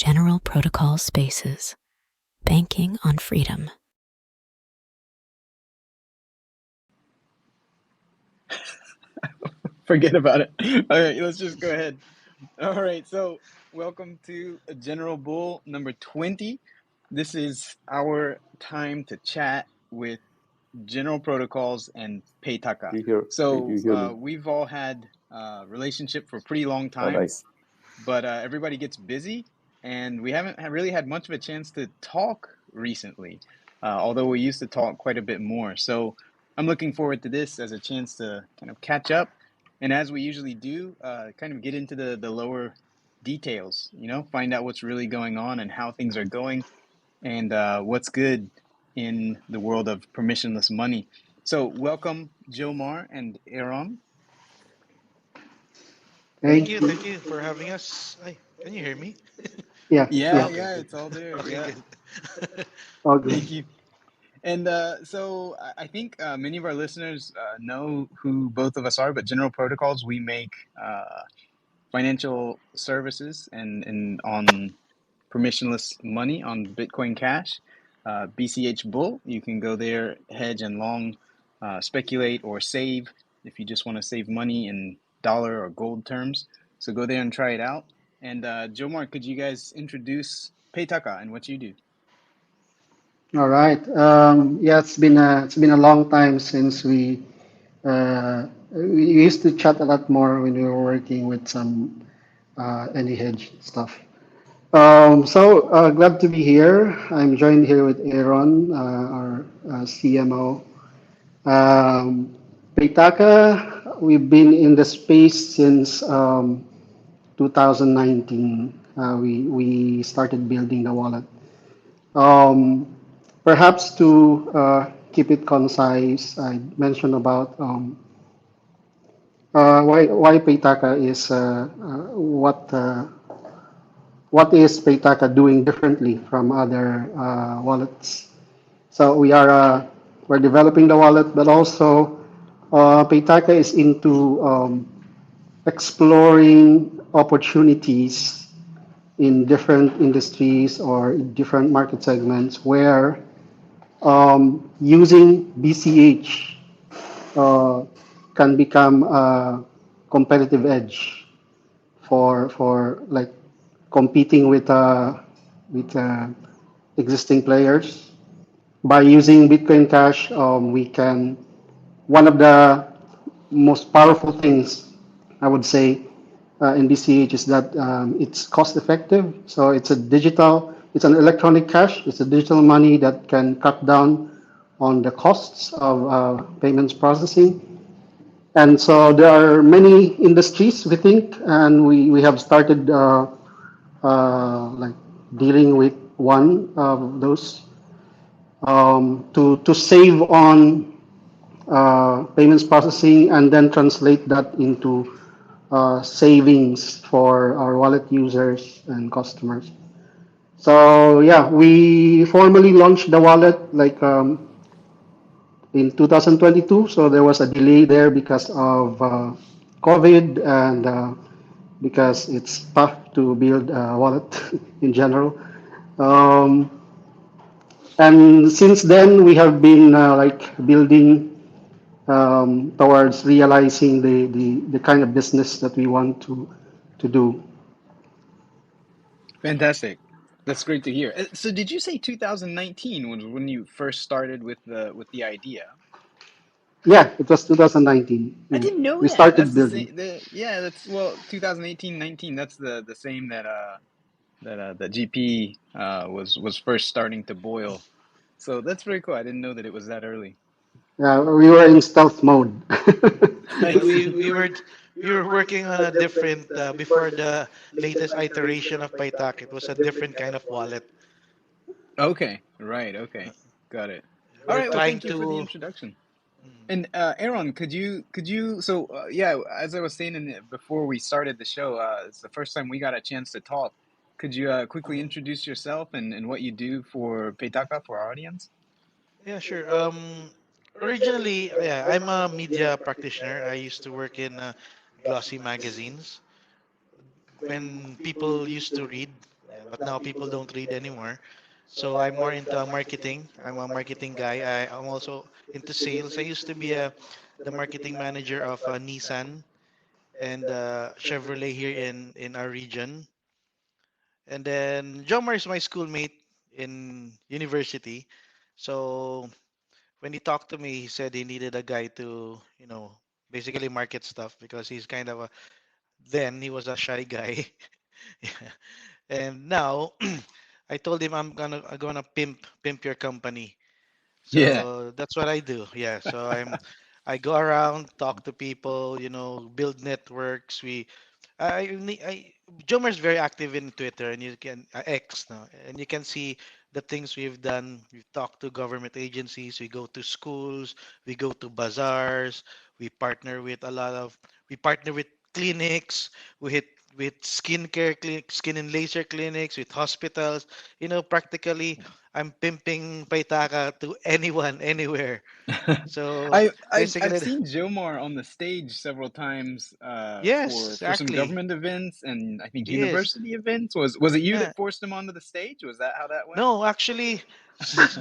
General Protocol Spaces, banking on freedom. Forget about it. All right, let's just go ahead. All right, so welcome to General Bull number 20. This is our time to chat with General Protocols and Paytaca. Hey, do you So hear me? we've all had a relationship for a pretty long Oh, time, nice. but everybody gets busy, and we haven't really had much of a chance to talk recently, although we used to talk quite a bit more. So I'm looking forward to this as a chance to kind of catch up, and as we usually do, kind of get into the lower details, find out what's really going on and how things are going, and what's good in the world of permissionless money. So welcome, Jomar and Aaron. Thank Thank you. you for having us. Hi, can you hear me? Yeah, Yeah, yeah, Okay, yeah, good. it's all there. Okay, Yeah, good. all good. thank you. And so I think many of our listeners know who both of us are, but General Protocols, we make financial services and on permissionless money on Bitcoin Cash. BCH Bull, you can go there, hedge and long, speculate or save if you just want to save money in dollar or gold terms. So go there and try it out. And Jomar, could you guys introduce Paytaka and what you do? All right. Yeah, it's been a long time since we used to chat a lot more when we were working with some any hedge stuff. Glad to be here. I'm joined here with Aaron, our CMO. Um, Paytaka, we've been in the space since 2019. We started building the wallet. Um, Perhaps to keep it concise, I mentioned about why Paytaka is what is Paytaka doing differently from other wallets. So we're developing the wallet, but also Paytaka is into exploring opportunities in different industries or different market segments where using BCH uh, can become a competitive edge for like competing with existing players. By using Bitcoin Cash, we can one of the most powerful things I would say in BCH is that it's cost effective. So it's an electronic cash. It's a digital money that can cut down on the costs of payments processing. And so there are many industries we think, and we have started like dealing with one of those to save on payments processing and then translate that into savings for our wallet users and customers. So yeah, we formally launched the wallet like in 2022. So there was a delay there because of COVID and because it's tough to build a wallet in general. Um, and since then, we have been like building towards realizing the kind of business that we want to do. Fantastic. That's great to hear. So did you say 2019 was when you first started with the idea? Yeah, it was 2019. I Mm. didn't know We that. That's started the same. building. Yeah, that's well, 2018, 19. That's the same that GP was first starting to boil. So that's very cool. I didn't know that it was that early. We were in stealth mode. I Yeah, see. we were working on a different before the latest iteration of Paytac. It was a different kind of wallet. Okay, right. Okay, got it. All We're right. Well, trying thank you for the to. introduction. Mm. And Aaron, could you? So yeah, as I was saying before we started the show, it's the first time we got a chance to talk. Could you quickly introduce yourself and what you do for Paytaka for our audience? Yeah, sure. Originally, yeah, I'm a media practitioner. I used to work in glossy magazines when people used to read. Yeah, but now people don't read anymore. So I'm more into marketing. I'm a marketing guy. I'm also into sales. I used to be the marketing manager of Nissan and Chevrolet here in our region. And then Jomar is my schoolmate in university. So when he talked to me, he said he needed a guy to, basically market stuff because he's kind of a, then he was a shy guy. Yeah. And now I told him I'm gonna pimp your company. Yeah. So that's what I do. Yeah. So I go around, talk to people, build networks. I Jomer is very active in Twitter, and you can X now, and you can see the things we've done. We've talked to government agencies. We go to schools. We go to bazaars. We partner with a lot of. We partner with clinics. We hit with skincare clinics, skin and laser clinics, with hospitals. Practically, I'm pimping Paytaca to anyone, anywhere. So I've basically, seen Jomar on the stage several times yes, for some exactly. government events and I think Yes. university events. Was it you Yeah. that forced him onto the stage? Was that how that went? No, actually,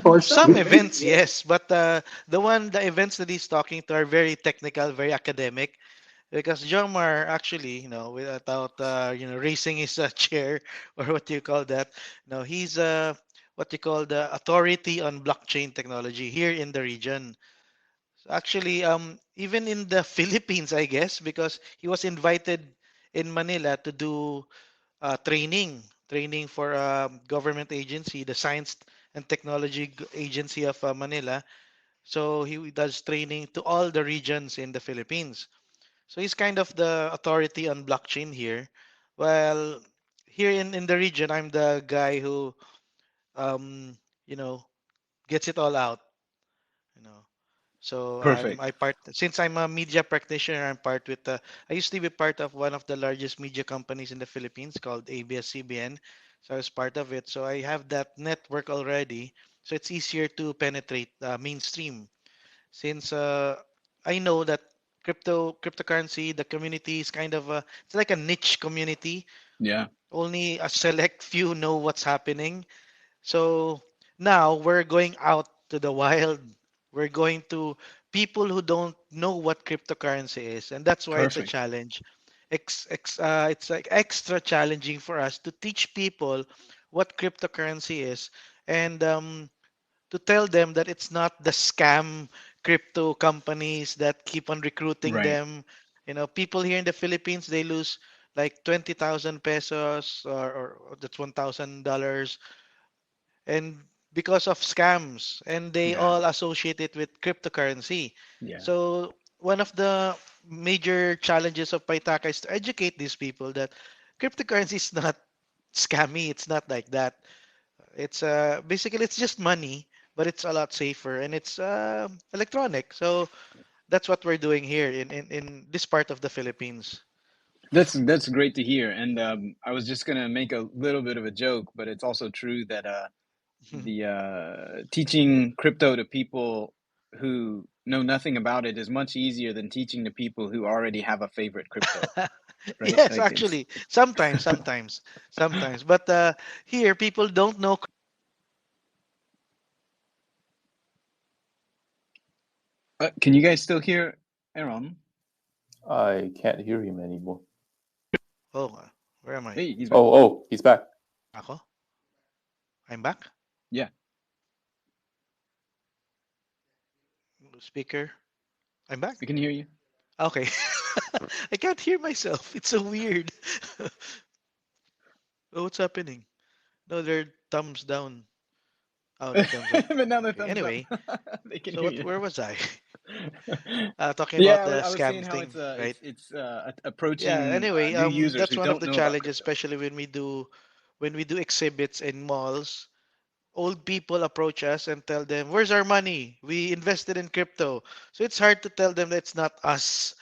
Forced some me. events, yes, but the events that he's talking to are very technical, very academic. Because Jomar actually, without raising his chair or what you call that, no, he's what you call the authority on blockchain technology here in the region. So actually, even in the Philippines, I guess, because he was invited in Manila to do training for a government agency, the Science and Technology Agency of Manila. So he does training to all the regions in the Philippines. So he's kind of the authority on blockchain here. Well, here in the region, I'm the guy who, um, you know, gets it all out. You know, so Perfect. I part since I'm a media practitioner. I'm part with. I used to be part of one of the largest media companies in the Philippines called ABS-CBN. So I was part of it. So I have that network already. So it's easier to penetrate mainstream since I know that cryptocurrency, the community is kind of it's like a niche community. Yeah. Only a select few know what's happening. So now we're going out to the wild. We're going to people who don't know what cryptocurrency is, and that's why it's a Perfect. challenge. It's like extra challenging for us to teach people what cryptocurrency is, and to tell them that it's not the scam crypto companies that keep on recruiting Right. them. People here in the Philippines, they lose like 20,000 pesos, or that's $1,000, and because of scams, and they Yeah. all associate it with cryptocurrency. Yeah. So one of the major challenges of Paitaka is to educate these people that cryptocurrency is not scammy. It's not like that. It's basically it's just money, but it's a lot safer and it's electronic. So that's what we're doing here in this part of the Philippines. That's great to hear. And I was just gonna make a little bit of a joke, but it's also true that the teaching crypto to people who know nothing about it is much easier than teaching to people who already have a favorite crypto, right? Yes, Like it's. actually, sometimes. But here, people don't know. Can you guys still hear Aaron? I can't hear him anymore. Oh, where am I? Hey, he's back. Oh, he's back. Ako? I'm back. Yeah, Speaker. I'm back. we can hear you. Okay. I can't hear myself. It's so weird. Oh, what's happening? No, they're thumbs down. Oh, no, thumbs up. But now the Okay. thumbs up. Anyway, They can so hear what? you. Where was I? Talking Yeah, about the I was saying scam how thing, right? it's Yeah. approaching Anyway, new users that's who one of don't the know about challenges, crypto. especially when we do exhibits in malls. Old people approach us and tell them, "Where's our money? We invested in crypto." So it's hard to tell them that it's not us.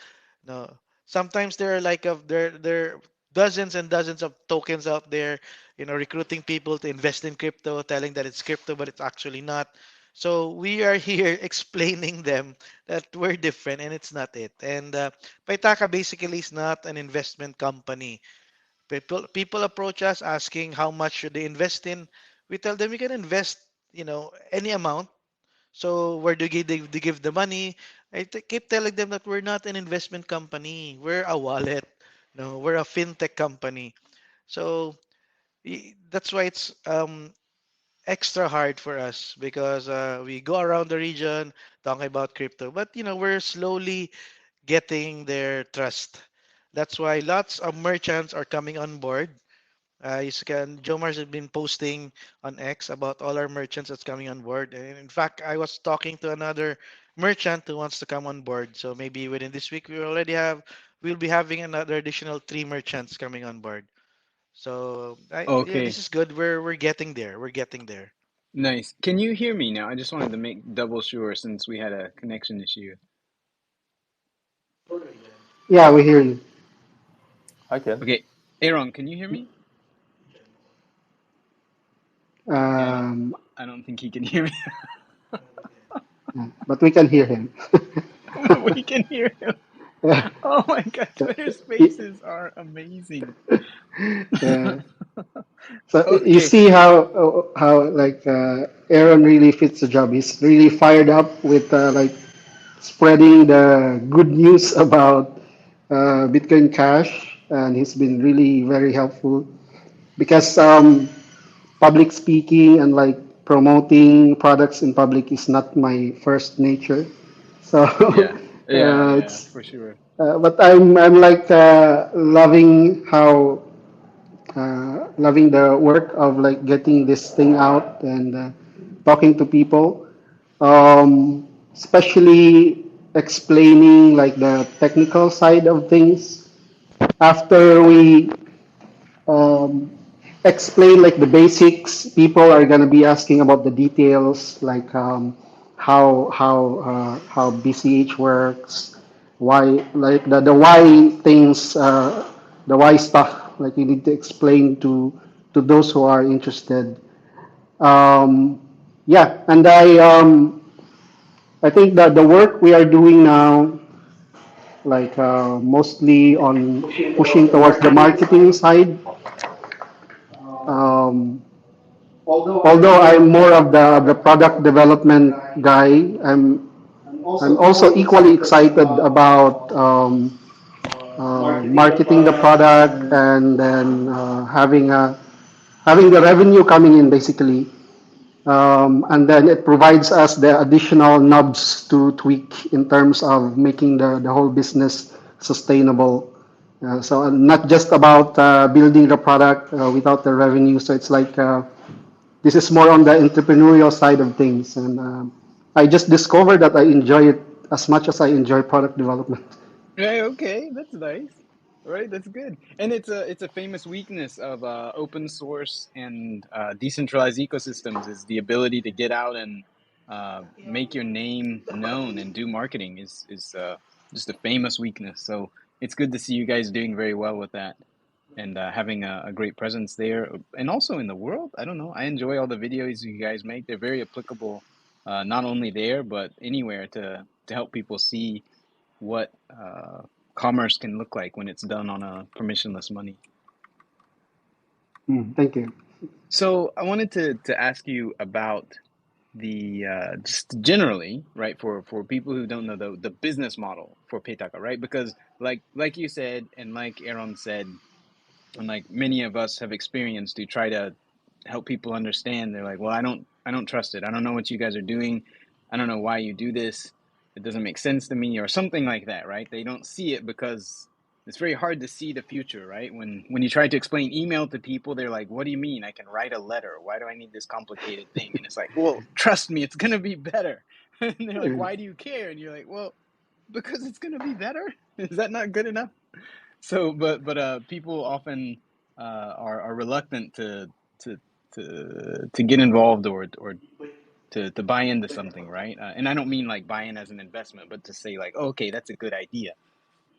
No. Sometimes there are like there are dozens and dozens of tokens out there, recruiting people to invest in crypto, telling that it's crypto, but it's actually not. So we are here explaining them that we're different and it's not it. And Paitaka basically is not an investment company. People approach us asking how much should they invest in. We tell them you can invest, any amount. So where do they give the money? Keep telling them that we're not an investment company. We're a wallet. No, we're a fintech company. So that's why it's extra hard for us because we go around the region talking about crypto, but we're slowly getting their trust. That's why lots of merchants are coming on board. Jomars has been posting on X about all our merchants that's coming on board. And in fact, I was talking to another merchant who wants to come on board. So maybe within this week, we'll be having another additional three merchants coming on board. So yeah, this Okay, is good. We're getting there. We're getting there. nice. Can you hear me now? I just wanted to make double sure since we had a connection issue. Yeah, we hear you. I can. Okay, Aaron, can you hear me? Okay, Um, I don't think he can hear me. yeah, but we can hear him. We can hear him. Yeah. Oh my God, So, Twitter y- Spaces are amazing. yeah. So you Okay. see how like Aaron really fits the job. He's really fired up with like spreading the good news about Bitcoin Cash, and he's been really very helpful because public speaking and like promoting products in public is not my first nature. So Yeah. Yeah, yeah, it's for sure. but I'm like loving the work of like getting this thing out and talking to people, especially explaining like the technical side of things after we um, explain like the basics. People are gonna be asking about the details, like how BCH works, why like the why things, the why stuff. Like you need to explain to those who are interested. Um, yeah, and I think that the work we are doing now, like mostly on pushing towards the marketing side. Um, Although I'm more of the product development guy, I'm also equally excited about marketing the product and then having the revenue coming in basically. And then it provides us the additional knobs to tweak in terms of making the whole business sustainable. So not just about building the product without the revenue. So it's like this is more on the entrepreneurial side of things, and I just discovered that I enjoy it as much as I enjoy product development. Yeah, okay, that's nice. Right, that's good. And it's a famous weakness of open source and decentralized ecosystems is the ability to get out and make your name known and do marketing is just a famous weakness. So it's good to see you guys doing very well with that and having a great presence there and also in the world. I don't know. I enjoy all the videos you guys make. They're very applicable, not only there but anywhere to help people see what commerce can look like when it's done on a permissionless money. Thank you. So I wanted to ask you about the just generally, right, for people who don't know the business model for Paytaca, right? Because like you said, and like Aaron said, and like many of us have experienced, to try to help people understand, they're like, well, I don't trust it, I don't know what you guys are doing, I don't know why you do this, it doesn't make sense to me, or something like that, right? They don't see it because it's very hard to see the future, right? When you try to explain email to people, they're like, what do you mean I can write a letter, why do I need this complicated thing? And it's like, well, trust me, it's going to be better. And they're like, why do you care? And you're like, well, because it's going to be better. Is that not good enough? So, but people often are reluctant to to get involved or to buy into something, right? And I don't mean like buy in as an investment, but to say like, oh, okay, that's a good idea.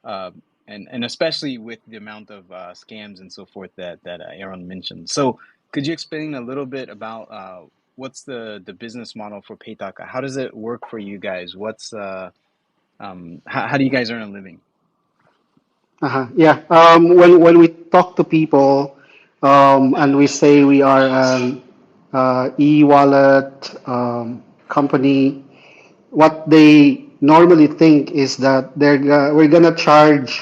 Uh, and especially with the amount of scams and so forth that Aaron mentioned. So, could you explain a little bit about what's the business model for Paytaka? How does it work for you guys? What's how do you guys earn a living? Yeah. When we talk to people and we say we are an e-wallet company, what they normally think is that we're gonna charge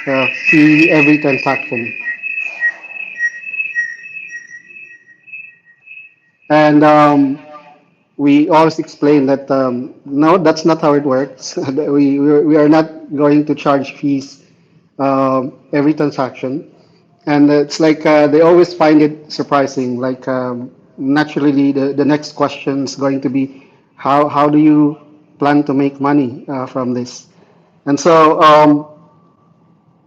a fee every transaction, and we always explain that no, that's not how it works. We are not going to charge fees every transaction. And it's like they always find it surprising. Like naturally, the next question is going to be, how do you plan to make money from this? And so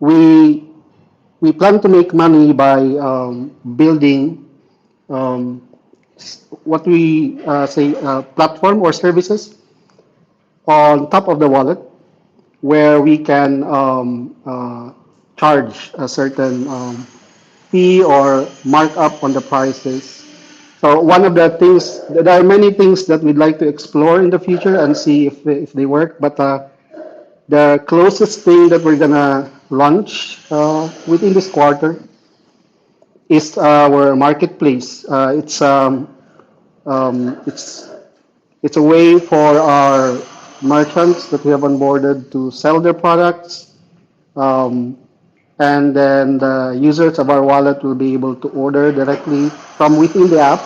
we we plan to make money by building um, what we say platform or services on top of the wallet where we can charge a certain fee or markup on the prices. So one of the things, there are many things that we'd like to explore in the future and see if they work. But the closest thing that we're gonna launch within this quarter is our marketplace. It's it's a way for our merchants that we have onboarded to sell their products. Um, and then the users of our wallet will be able to order directly from within the app.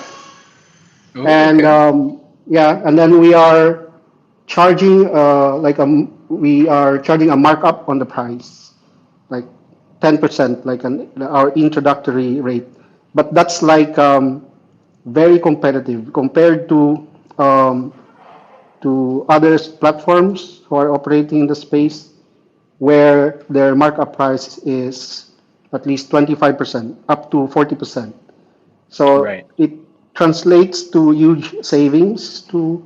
Oh, And okay. yeah, and then we are charging we are charging a markup on the price, like 10%, like our introductory rate. But that's like very competitive compared um, to other platforms who are operating in the space where their markup price is at least 25%, up to 40%. So Right. it translates to huge savings to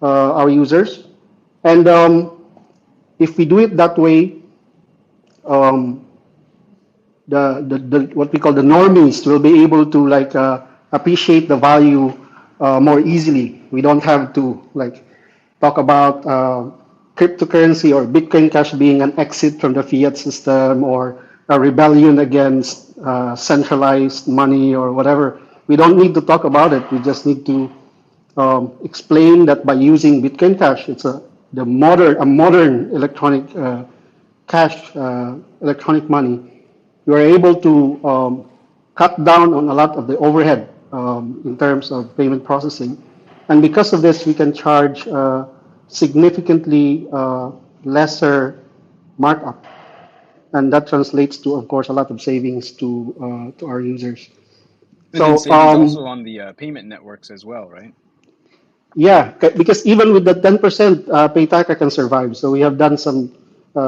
our users. And if we do it that way, um, the what we call the normies will be able to like appreciate the value more easily. We don't have to like talk about cryptocurrency or Bitcoin Cash being an exit from the fiat system or a rebellion against centralized money or whatever. We don't need to talk about it. We just need to explain that by using Bitcoin Cash, it's a modern electronic cash, electronic money. You are able to cut down on a lot of the overhead in terms of payment processing, and because of this, we can charge significantly lesser markup, and that translates to, of course, a lot of savings to our users. And then So savings also on the payment networks as well, right? yeah, because even with the 10%, Paytaca can survive. So we have done some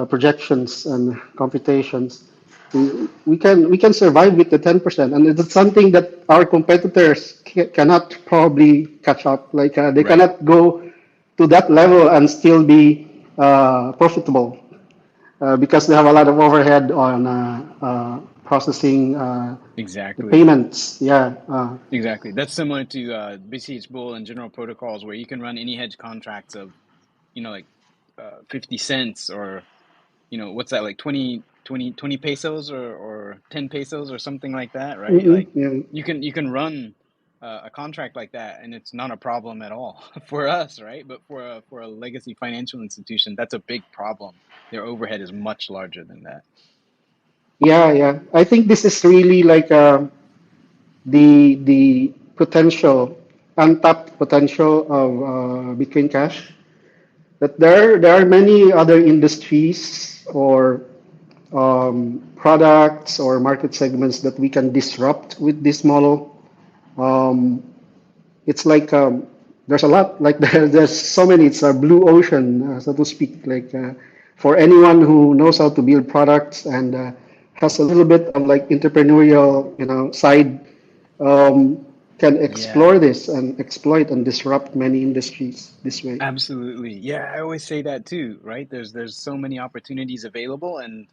projections and computations. We can survive with the 10%, and it's something that our competitors cannot probably catch up. Like they Right. cannot go to that level and still be profitable because they have a lot of overhead on processing the Exactly. payments. Yeah. Exactly. That's similar to BCH Bull and general protocols where you can run any hedge contracts of, like 50 cents or, what's that, like 20 pesos or 10 pesos or something like that, right? Like Yeah. you can run a contract like that and it's not a problem at all for us, right? But for a legacy financial institution, that's a big problem. Their overhead is much larger than that. Yeah, yeah. I think this is really like the potential, untapped potential of Bitcoin Cash. That there are many other industries or products or market segments that we can disrupt with this model. Um, it's like there's a lot like there's so many. It's a blue ocean, so to speak. Like for anyone who knows how to build products and has a little bit of like entrepreneurial, side, um, can Yeah. explore this and exploit and disrupt many industries this way. Absolutely. Yeah, I always say that too, right? There's so many opportunities available, and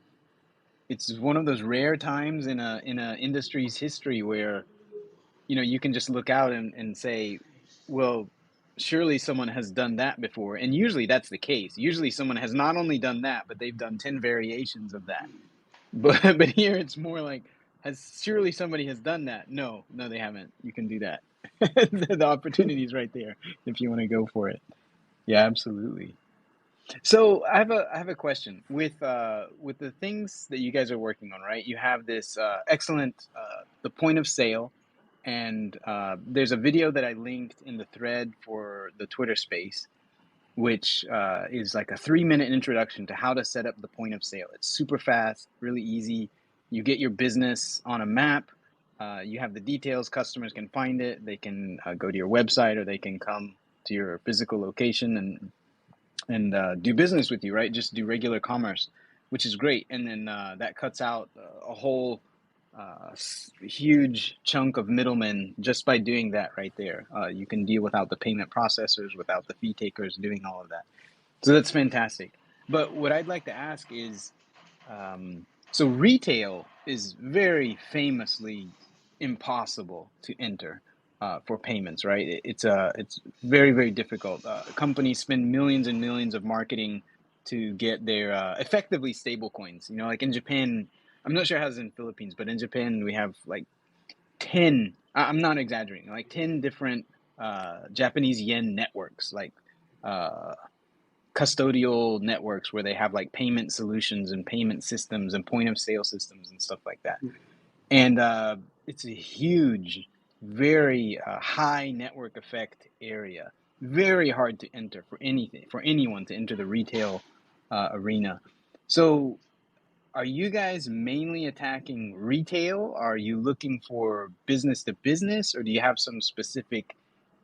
it's one of those rare times in a industry's history where, you can just look out and say, well, surely someone has done that before. And usually that's the case. Usually someone has not only done that, but they've done 10 variations of that. but here it's more like, has surely somebody has done that? No, no, they haven't. You can do that. The opportunity is right there if you want to go for it. Yeah, absolutely. So I have a question with the things that you guys are working on, right? You have this excellent the point of sale, and there's a video that I linked in the thread for the Twitter space, which is like a 3 minute introduction to how to set up the point of sale. It's super fast, really easy. You get your business on a map. You have the details. Customers can find it. They can go to your website, or they can come to your physical location and do business with you, right? Just do regular commerce, which is great. And then that cuts out a whole huge chunk of middlemen just by doing that right there. You can deal without the payment processors, without the fee takers doing all of that. So that's fantastic. But what I'd like to ask is, so retail is very famously impossible to enter for payments, right? It's very very difficult. Companies spend millions and millions of marketing to get their effectively stable coins. You know, like in Japan, I'm not sure how it's in Philippines, but in Japan we have like 10. I'm not exaggerating, like 10 different Japanese yen networks, like. Uh, Custodial networks where they have like payment solutions and payment systems and point of sale systems and stuff like that. And it's a huge, very high network effect area. Very hard to enter for anything, for anyone to enter the retail arena. So, are you guys mainly attacking retail? Are you looking for business to business, or do you have some specific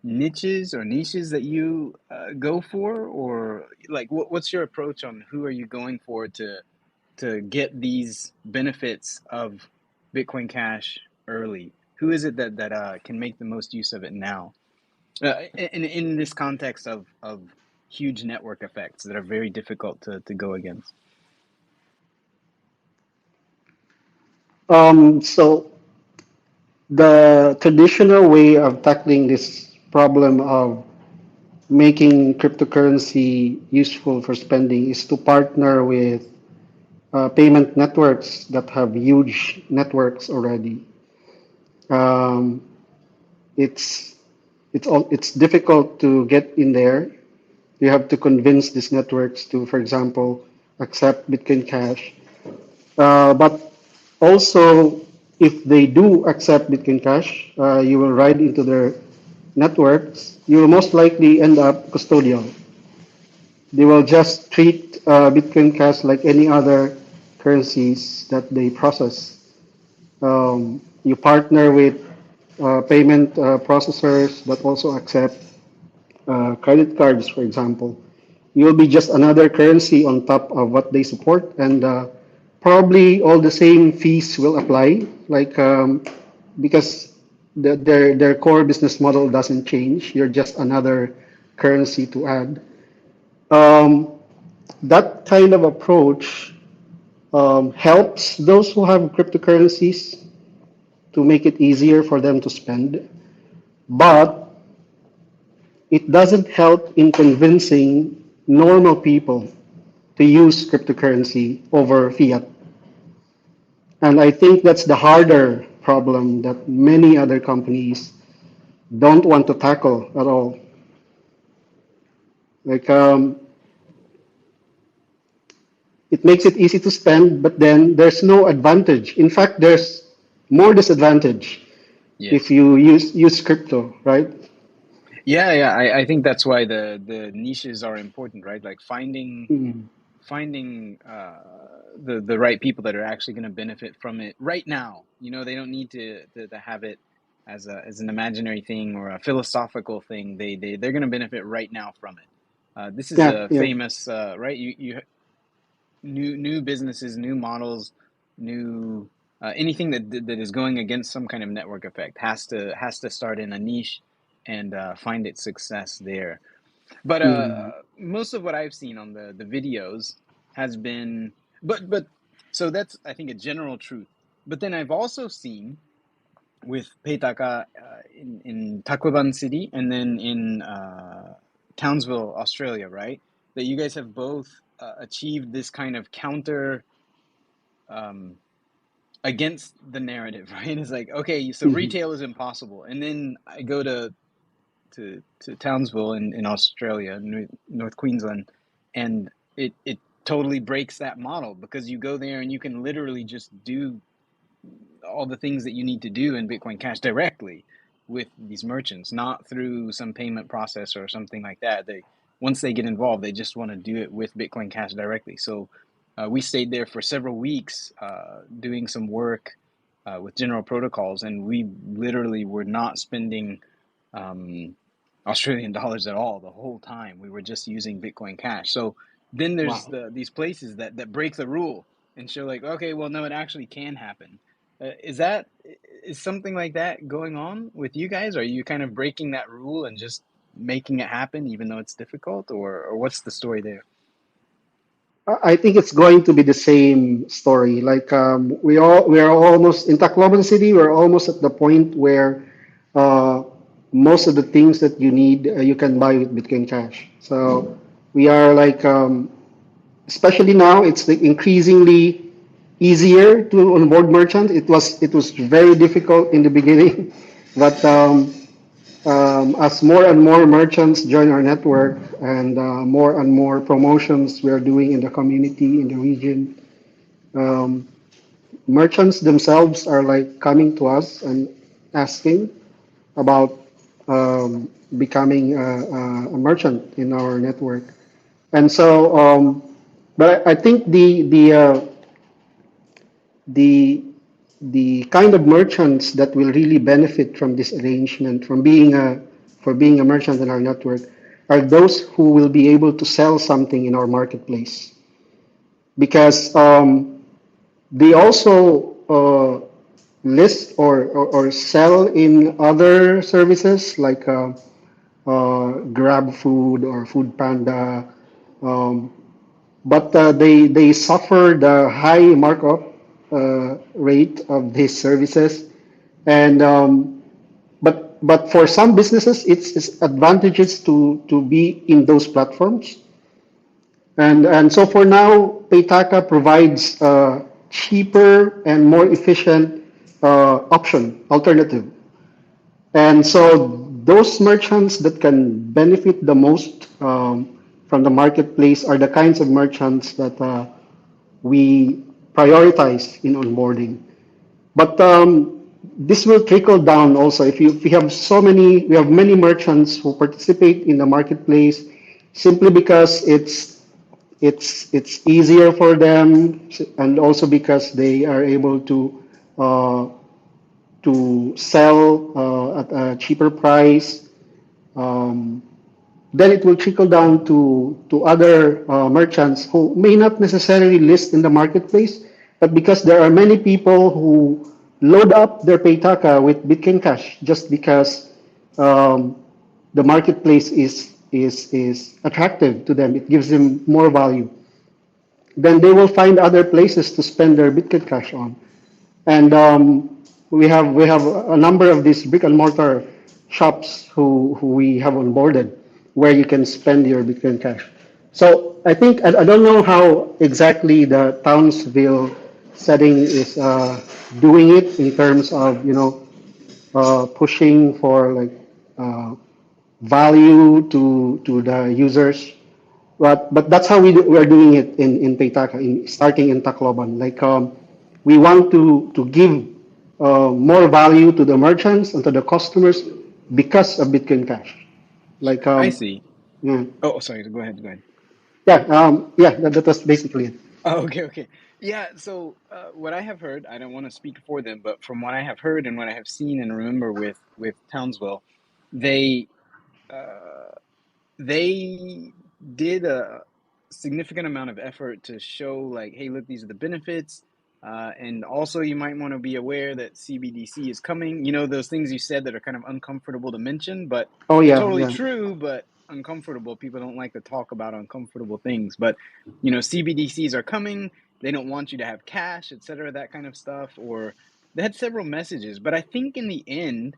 niches that you go for, or like what's your approach on who are you going for to get these benefits of Bitcoin Cash early? Who is it that can make the most use of it now? In this context of huge network effects that are very difficult to go against. So the traditional way of tackling this problem of making cryptocurrency useful for spending is to partner with payment networks that have huge networks already. Um, it's it's difficult to get in there. You have to convince these networks to, for example, accept Bitcoin Cash. But also, if they do accept Bitcoin Cash, you will ride into their networks. You will most likely end up custodial. They will just treat Bitcoin Cash like any other currencies that they process. You partner with payment processors that also accept credit cards, for example. You'll be just another currency on top of what they support, and probably all the same fees will apply, like because their core business model doesn't change. You're just another currency to add. Um, that kind of approach helps those who have cryptocurrencies to make it easier for them to spend, but it doesn't help in convincing normal people to use cryptocurrency over fiat. And I think that's the harder problem that many other companies don't want to tackle at all. Like, it makes it easy to spend, but then there's no advantage. In fact, there's more disadvantage if Yes. you use crypto, right? Yeah. I think that's why the niches are important, right? Like Mm. finding the right people that are actually going to benefit from it right now. You know, they don't need to have it as an imaginary thing or a philosophical thing. They're going to benefit right now from it. This is Yeah, a yeah. famous right. You new businesses, new models, new anything that is going against some kind of network effect has to start in a niche and find its success there. But Mm. most of what I've seen on the videos has been, but so that's I think a general truth. But then I've also seen with Paytaca in Tacloban City and then in Townsville, Australia, right? That you guys have both achieved this kind of counter. um, against the narrative, right? It's like, okay, so Mhm. retail is impossible, and then I go to Townsville in Australia, North Queensland, and it totally breaks that model because you go there and you can literally just do all the things that you need to do in Bitcoin Cash directly with these merchants, not through some payment process or something like that. They once they get involved, they just want to do it with Bitcoin Cash directly. So we stayed there for several weeks doing some work with general protocols, and we literally were not spending um, Australian dollars at all the whole time. We were just using Bitcoin Cash. So then there's Wow. these places that break the rule and show like, okay, well, no, it actually can happen. Is that is something like that going on with you guys? Are you kind of breaking that rule and just making it happen even though it's difficult, or what's the story there? I think it's going to be the same story. Like we are almost in Tacloban City. We're almost at the point where uh, most of the things that you need you can buy with Bitcoin Cash. So we are like, especially now, it's like increasingly easier to onboard merchants. It was very difficult in the beginning, but as more and more merchants join our network and more and more promotions we are doing in the community, in the region, um, merchants themselves are like coming to us and asking about becoming a merchant in our network. And so, but I think the the kind of merchants that will really benefit from this arrangement, from being a for being a merchant in our network, are those who will be able to sell something in our marketplace because they also list or sell in other services like Grab Food or Food Panda, um, but they suffer the high markup rate of these services, and but for some businesses, it's advantages to be in those platforms, and so for now, Paytaca provides a cheaper and more efficient option alternative, and so those merchants that can benefit the most from the marketplace are the kinds of merchants that we prioritize in onboarding. But this will trickle down also. If we have we have many merchants who participate in the marketplace simply because it's easier for them, and also because they are able uh, to sell at a cheaper price. Um, then it will trickle down to other merchants who may not necessarily list in the marketplace, but because there are many people who load up their Paytaka with Bitcoin Cash just because um, the marketplace is attractive to them. It gives them more value. Then they will find other places to spend their Bitcoin Cash on. And we have a number of these brick and mortar shops who we have onboarded where you can spend your Bitcoin Cash. So I think I don't know how exactly the Townsville setting is doing it in terms of pushing for like uh, value to the users. But that's how we're doing it in Paytaca, starting in Tacloban. Like we want to give more value to the merchants and to the customers because of Bitcoin Cash. Like I see. yeah, Oh, sorry. Go ahead. Go ahead. that was basically it. Oh, okay, okay. Yeah, so what I have heard, I don't want to speak for them, but from what I have heard and what I have seen and remember with Townsville, they uh, they did a significant amount of effort to show like, hey, look, these are the benefits. And also you might want to be aware that CBDC is coming. You know, those things you said that are kind of uncomfortable to mention, but Oh they're yeah, totally yeah. true, but uncomfortable. People don't like to talk about uncomfortable things. But, you know, CBDCs are coming. They don't want you to have cash, etc., that kind of stuff. Or they had several messages. But I think in the end,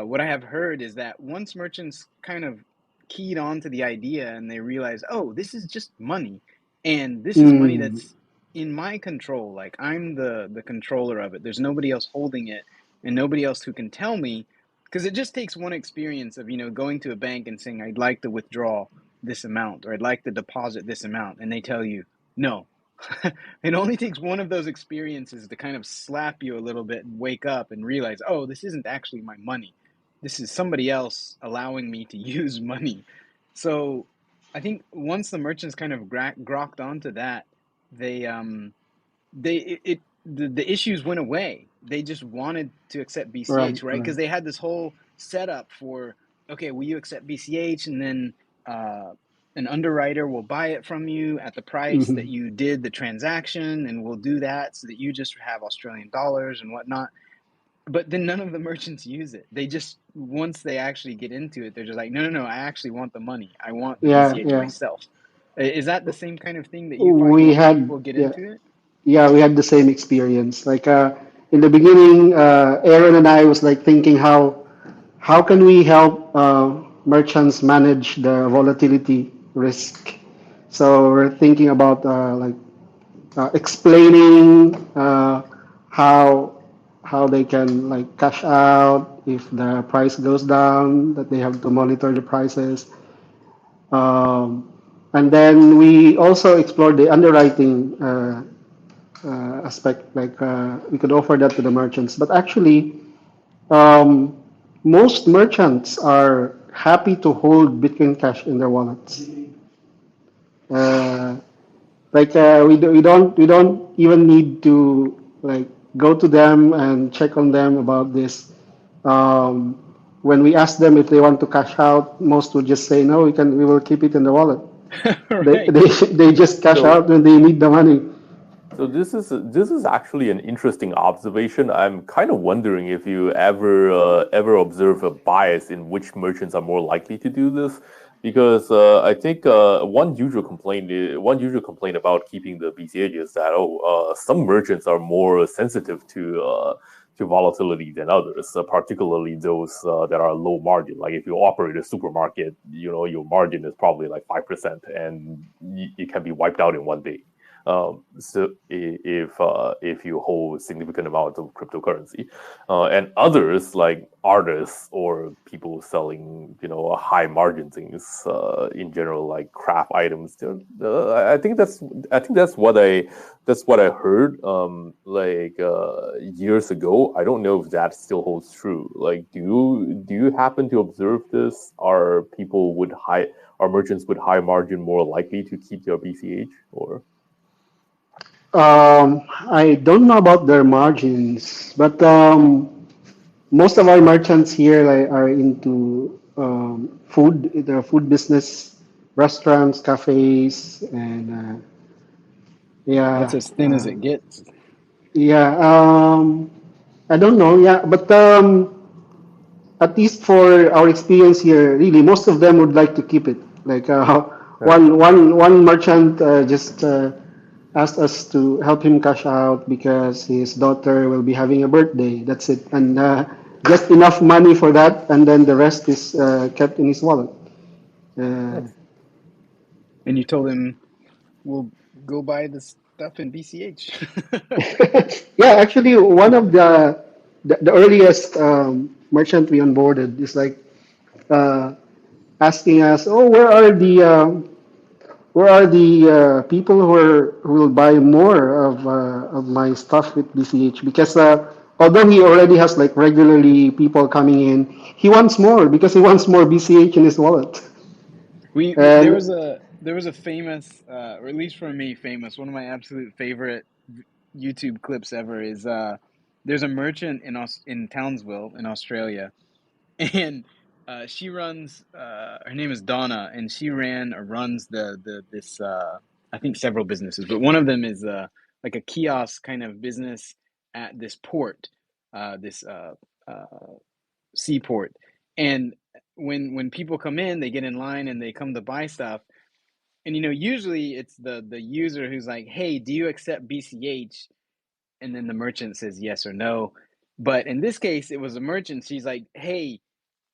what I have heard is that once merchants kind of keyed on to the idea and they realized, oh, this is just money, and this is money Mm, that's in my control. Like I'm the controller of it. There's nobody else holding it and nobody else who can tell me, because it just takes one experience of, going to a bank and saying I'd like to withdraw this amount or I'd like to deposit this amount, and they tell you no. It only takes one of those experiences to kind of slap you a little bit and wake up and realize, oh, this isn't actually my money. This is somebody else allowing me to use money. So I think once the merchants kind of grokked onto that, they the issues went away. They just wanted to accept Right, BCH, right? right. Because they had this whole setup for, okay, will you accept BCH, and then an underwriter will buy it from you at the price that Hmm. you did the transaction, and we'll do that so that you just have Australian dollars and whatnot. But then none of the merchants use it. They just, once they actually get into it, they're just like, no, no, no, I actually want the money. I want the Yeah, BCH yeah. myself. Is that the same kind of thing that you find We once had, people get yeah, into it? yeah, we had the same experience. Like in the beginning, Aaron and I was like thinking how can we help merchants manage the volatility risk? So we're thinking about like explaining how how they can like cash out if the price goes down, that they have to monitor the prices. Um, and then we also explored the underwriting aspect, like we could offer that to the merchants. But actually, um, most merchants are happy to hold Bitcoin Cash in their wallets. Uh, like we don't even need to like go to them and check on them about this. Um, when we ask them if they want to cash out, most would just say no. We will keep it in the wallet. Right. They just cash So out when they need the money. So this is actually an interesting observation. I'm kind of wondering if you ever observe a bias in which merchants are more likely to do this, because I think one usual complaint about keeping the BCH is that some merchants are more sensitive to volatility than others, particularly those that are low margin. Like if you operate a supermarket, your margin is probably like 5%, and it can be wiped out in one day. So if you hold significant amounts of cryptocurrency, and others like artists or people selling high margin things in general, like craft items, I think that's what I heard like years ago. I don't know if that still holds true. Like, do you happen to observe this? Are merchants with high margin more likely to keep their BCH or? I don't know about their margins, but most of our merchants here like, are into food, the food business, restaurants, cafes, and That's yeah, as thin as it gets. yeah. I don't know, yeah, but at least for our experience here, really, most of them would like to keep it. Like Right. one merchant just asked us to help him cash out because his daughter will be having a birthday. That's it, and just enough money for that, and then the rest is kept in his wallet. Uh, Nice. And you told him, we'll go buy the stuff in BCH. yeah, actually, one of the earliest merchant we onboarded is like uh, asking us, "Oh, where are the people who will buy more of my stuff with BCH?" Because although he already has like regularly people coming in, he wants more because he wants more BCH in his wallet. There And was a famous, or at least for me, famous. One of my absolute favorite YouTube clips ever is there's a merchant in Townsville in Australia, and she runs. Her name is Donna, and she ran or runs the this I think several businesses, but one of them is like a kiosk kind of business at this port, this seaport, and when people come in, they get in line and they come to buy stuff, and usually it's the user who's like, hey, do you accept BCH? And then the merchant says yes or no. But in this case, it was a merchant. She's like, hey,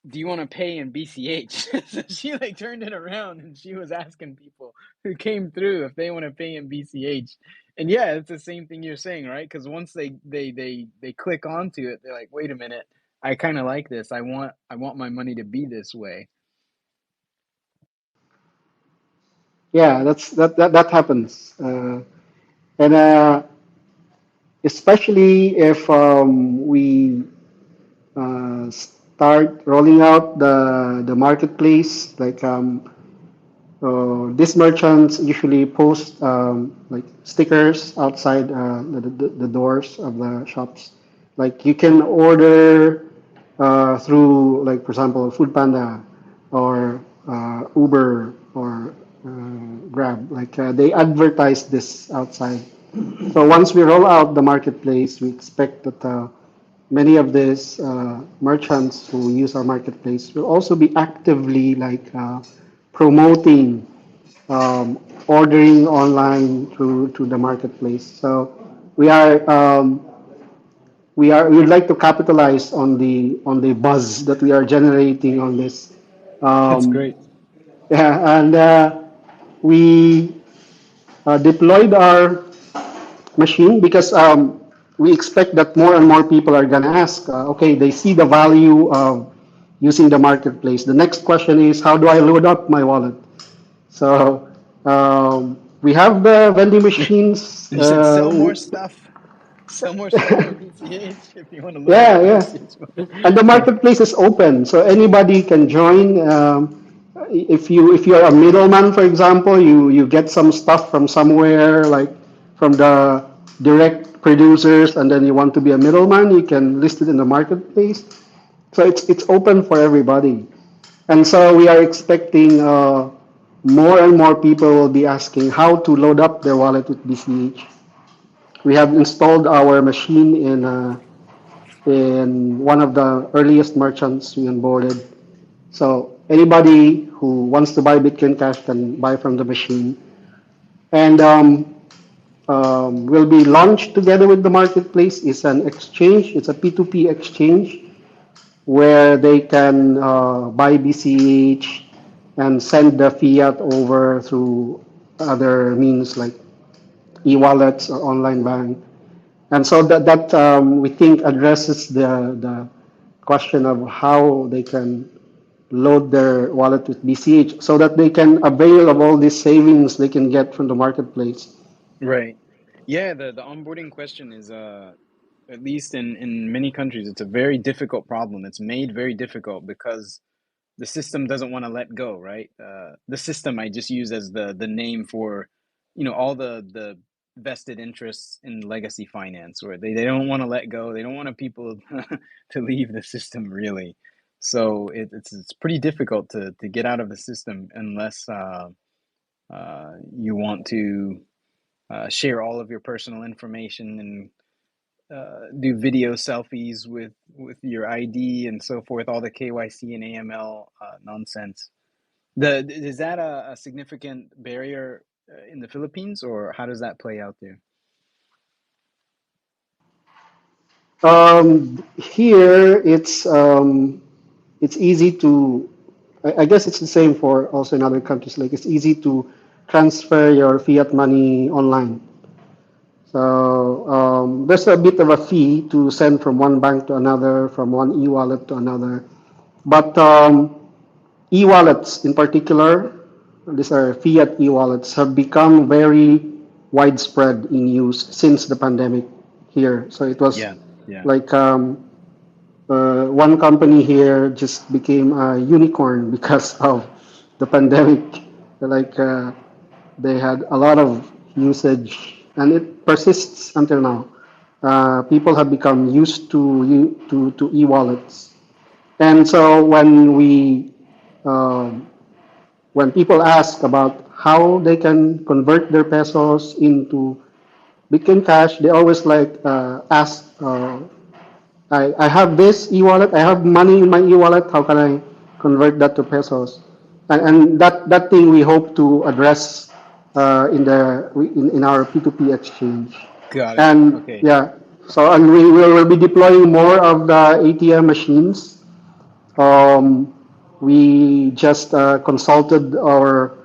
do you want to pay in BCH? So she like turned it around and she was asking people who came through if they want to pay in BCH. And yeah, it's the same thing you're saying, right? Because once they click onto it, they're like, wait a minute, I kind of like this. I want my money to be this way. Yeah, that happens, and especially if we start rolling out the marketplace, like these merchants usually post like stickers outside the doors of the shops. Like you can order through, like for example, Food Panda or Uber or Grab. Like they advertise this outside. So once we roll out the marketplace, we expect that many of these merchants who use our marketplace will also be actively like promoting ordering online through to the marketplace. So we are we would like to capitalize on the buzz that we are generating on this. That's Um, great. yeah, and we deployed our machine because we expect that more and more people are going to ask, okay, they see the value of using the marketplace. The next question is, how do I load up my wallet? So we have the vending machines. You said sell more stuff on BCH if you want to load up Yeah, your yeah. BCH. And the Yeah, marketplace is open, so anybody can join. If you're a middleman, for example, you get some stuff from somewhere, like from the direct producers, and then you want to be a middleman, you can list it in the marketplace. So it's open for everybody, and so we are expecting more and more people will be asking how to load up their wallet with BCH. We have installed our machine in one of the earliest merchants we onboarded. So anybody who wants to buy Bitcoin Cash can buy from the machine. And will be launched together with the marketplace is an exchange. It's a P2P exchange where they can buy BCH and send the fiat over through other means like e-wallets or online bank. And so that we think addresses the question of how they can load their wallet with BCH so that they can avail of all these savings they can get from the marketplace. right. Yeah, the onboarding question is at least in many countries, it's a very difficult problem. It's made very difficult because the system doesn't want to let go, right? The system I just use as the name for, all the vested interests in legacy finance, where they don't want to let go. They don't want people to leave the system really. So it's pretty difficult to get out of the system unless you want to share all of your personal information and do video selfies with your ID and so forth, all the KYC and AML nonsense. Is that a significant barrier in the Philippines, or how does that play out there? Here, it's easy to, I guess it's the same for also in other countries. Like it's easy to transfer your fiat money online. So there's a bit of a fee to send from one bank to another, from one e-wallet to another. But e-wallets in particular, these are fiat e-wallets, have become very widespread in use since the pandemic here. So it was Yeah, yeah. like one company here just became a unicorn because of the pandemic. Like they had a lot of usage, and it persists until now. People have become used to e-wallets, and so when people ask about how they can convert their pesos into Bitcoin Cash, they always like ask, I have this e-wallet, I have money in my e-wallet, how can I convert that to pesos? And that thing we hope to address in our P2P exchange. Got it. And Okay. yeah, so and we will be deploying more of the ATM machines Um, we just consulted our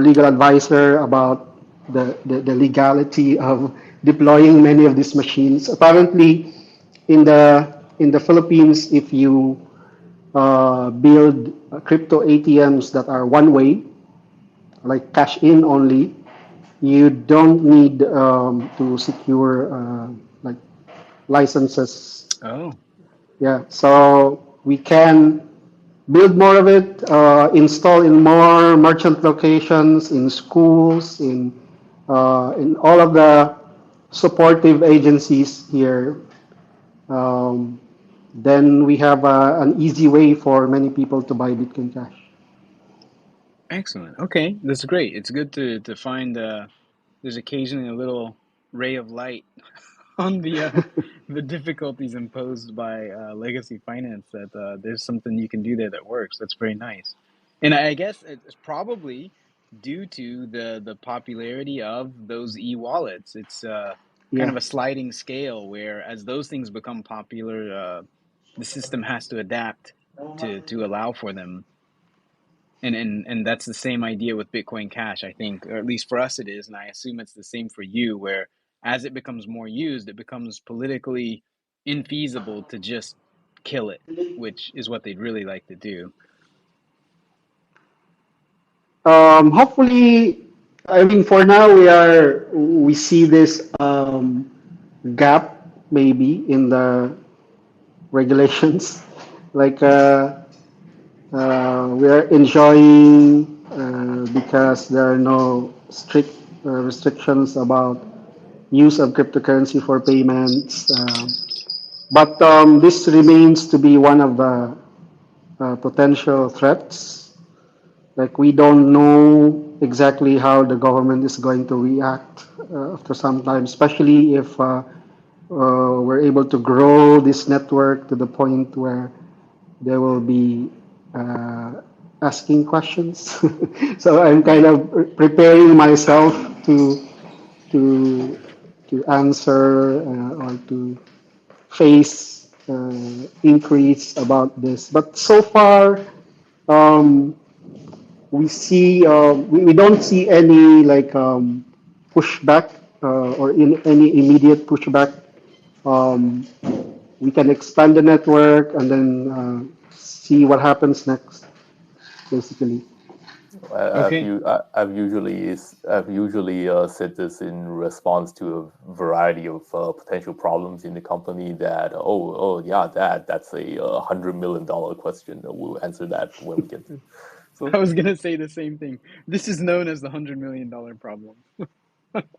legal advisor about the legality of deploying many of these machines. Apparently, in the Philippines, if you build crypto ATMs that are one way, like cash in only, you don't need to secure like licenses. Oh, Yeah, so we can build more of it, install in more merchant locations, in schools, in all of the supportive agencies here. Um, then we have an easy way for many people to buy Bitcoin Cash. excellent. Okay, that's great. It's good to find there's occasionally a little ray of light on the difficulties imposed by legacy finance. That there's something you can do there that works. That's very nice, and I guess it's probably due to the popularity of those e-wallets. It's kind Yeah. of a sliding scale where as those things become popular, the system has to adapt to allow for them. And that's the same idea with Bitcoin Cash, I think, or at least for us it is, and I assume it's the same for you, where as it becomes more used, it becomes politically infeasible to just kill it, which is what they'd really like to do. Hopefully, I mean, for now we see this gap maybe in the regulations. Like we are enjoying because there are no strict restrictions about use of cryptocurrency for payments. But this remains to be one of the potential threats. Like we don't know exactly how the government is going to react after some time, especially if we're able to grow this network to the point where they will be uh, asking questions. So I'm kind Right. of preparing myself to to answer or to face inquiries about this. But so far, um, we don't see any like pushback or in any immediate pushback. Um, we can expand the network and then see what happens next, basically. Okay. I've usually said this in response to a variety of potential problems in the company. That yeah, that's a $100 million question. We'll answer that when we get to. I So was gonna say the same thing. This is known as the $100 million problem.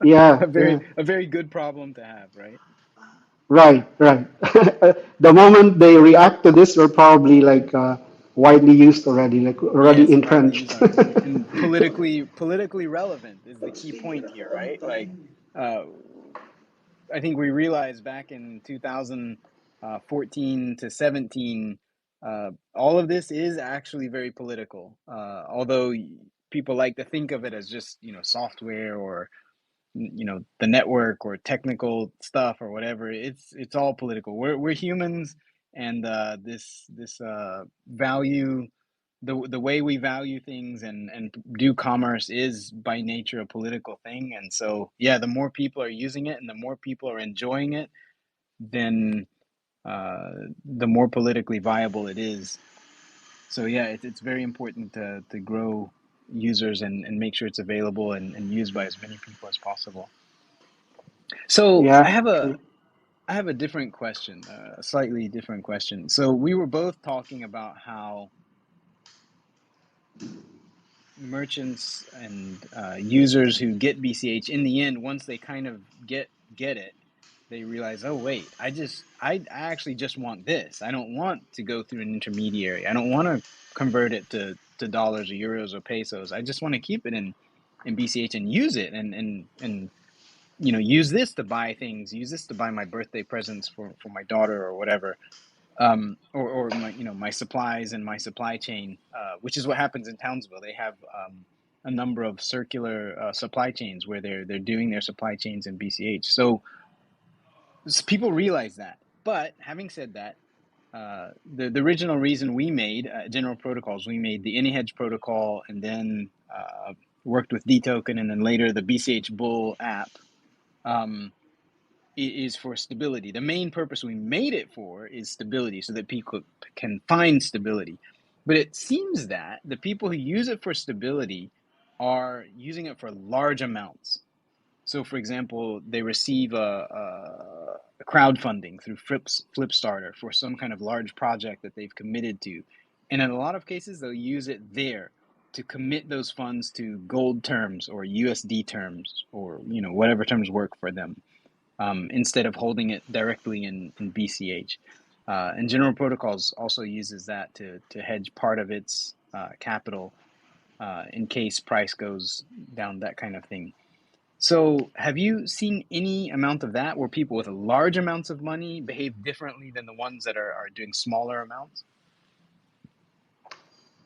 Yeah, yeah, A very good problem to have, right? right, right. The moment they react to this, we're probably like widely used already, like already Yes, widely used entrenched. already, and politically relevant is the key point here, right? Like, uh, I think we realized back in 2014 to 17, all of this is actually very political. Although people like to think of it as just software or the network or technical stuff or whatever. It's all political. We're humans, and this value the way we value things and do commerce is by nature a political thing. And so yeah, the more people are using it and the more people are enjoying it, then uh, the more politically viable it is. So yeah, it's very important to grow users and make sure it's available and used by as many people as possible. So Yeah, true. I have a different question, a slightly different question. So we were both talking about how merchants and users who get BCH in the end, once they kind of get it, they realize, oh wait, I actually just want this. I don't want to go through an intermediary. I don't want to convert it to dollars or euros or pesos. I just want to keep it in BCH and use it and use this to buy things, use this to buy my birthday presents for my daughter or whatever, or my my supplies and my supply chain, which is what happens in Townsville. They have a number of circular supply chains where they're doing their supply chains in BCH. So people realize that. But having said that, the original reason we made general protocols, we made the AnyHedge protocol, and then worked with DToken, and then later the BCH Bull app. Um, is for stability. The main purpose we made it for is stability, so that people can find stability. But it seems that the people who use it for stability are using it for large amounts. So, for example, they receive a crowdfunding through Flipstarter for some kind of large project that they've committed to, and in a lot of cases, they'll use it there to commit those funds to gold terms or USD terms, or whatever terms work for them, instead of holding it directly in BCH. And General Protocols also uses that to hedge part of its capital in case price goes down, that kind of thing. So, have you seen any amount of that where people with large amounts of money behave differently than the ones that are doing smaller amounts?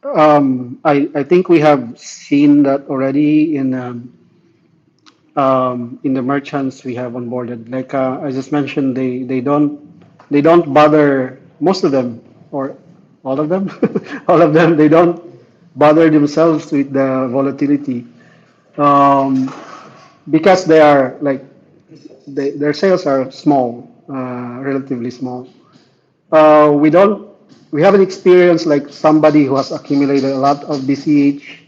I think we have seen that already in the merchants we have onboarded. Like I just mentioned, they don't bother, most of them, or all of them, all of them. They don't bother themselves with the volatility, um, because they are like their sales are small, relatively small. We don't. We haven't experienced like somebody who has accumulated a lot of BCH.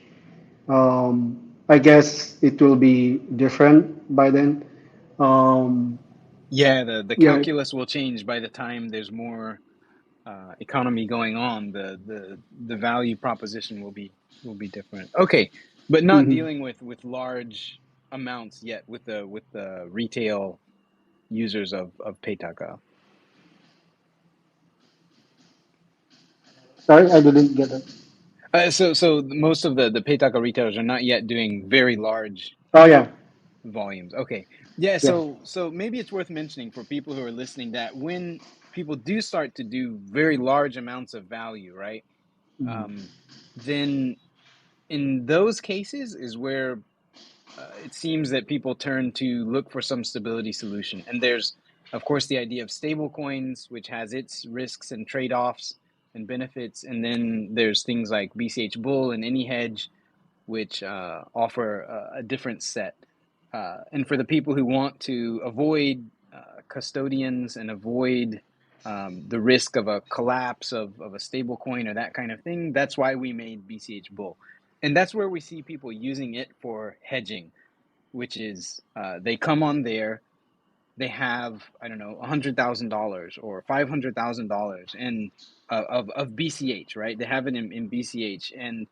I guess it will be different by then. Um, Yeah, the yeah. calculus will change by the time there's more economy going on. The value proposition will be different. Okay, but not Mhm. dealing with large amounts yet with the retail users of Paytaca. Sorry, I didn't get it. So most of the Paytaca retailers are not yet doing very large Oh yeah, volumes. Okay. Yeah, yeah. so maybe it's worth mentioning for people who are listening that when people do start to do very large amounts of value, right? Mhm. Um, then in those cases is where it seems that people turn to look for some stability solution. And there's, of course, the idea of stable coins, which has its risks and trade-offs and benefits. And then there's things like BCH Bull and AnyHedge, which offer a different set. And for the people who want to avoid custodians and avoid the risk of a collapse of a stable coin or that kind of thing, that's why we made BCH Bull. And that's where we see people using it for hedging, which is they come on there, they have, I don't know, $100,000 or $500,000 and of BCH, right? They have it in BCH, and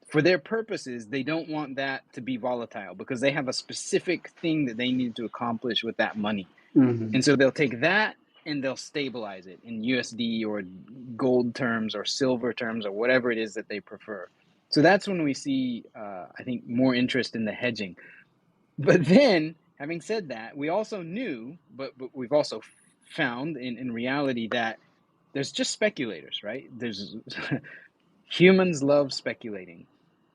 for their purposes, they don't want that to be volatile because they have a specific thing that they need to accomplish with that money. Mhm. And so they'll take that and they'll stabilize it in USD or gold terms or silver terms or whatever it is that they prefer. So that's when we see, I think, more interest in the hedging. But then, having said that, we also knew, but we've also found in reality that there's just speculators, right? There's humans love speculating,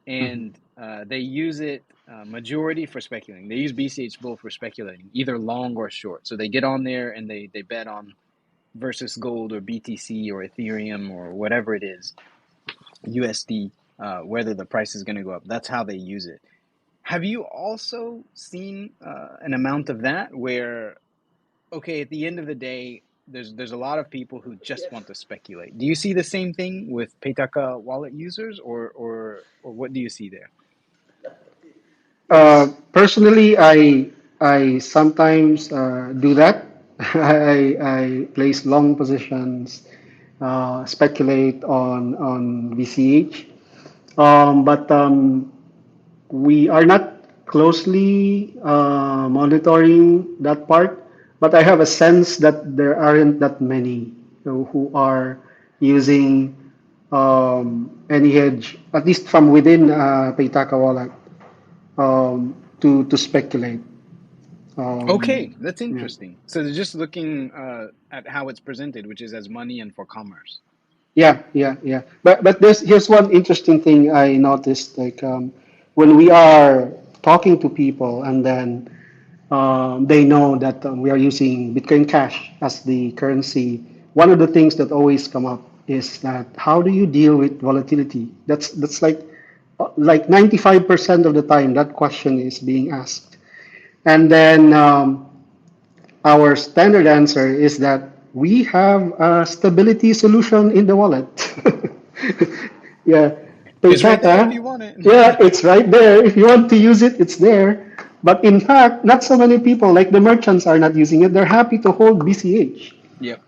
Mhm. and they use it majority for speculating. They use BCH Bull for speculating, either long or short. So they get on there and they bet on versus gold or BTC or Ethereum or whatever it is, USD, whether the price is going to go up. That's how they use it. Have you also seen an amount of that where, okay, at the end of the day, there's a lot of people who just want to speculate. Do you see the same thing with Paytaka wallet users, or what do you see there? Personally, I sometimes do that. I place long positions, speculate on VCH. But we are not closely monitoring that part. But I have a sense that there aren't that many who are using any hedge, at least from within Paytaka wallet, to speculate. Okay, Um, that's yeah. interesting. So they're just looking at how it's presented, which is as money and for commerce. Yeah. But here's one interesting thing I noticed. Like when we are talking to people, and then they know that we are using Bitcoin Cash as the currency one of the things that always come up is that how do you deal with volatility? That's like 95% of the time that question is being asked. And then our standard answer is that we have a stability solution in the wallet. Yeah, It's right there if you Paytaca. want it. Yeah, it's right there. If you want to use it, it's there. But in fact, not so many people, like the merchants, are not using it. They're happy to hold BCH. Yep.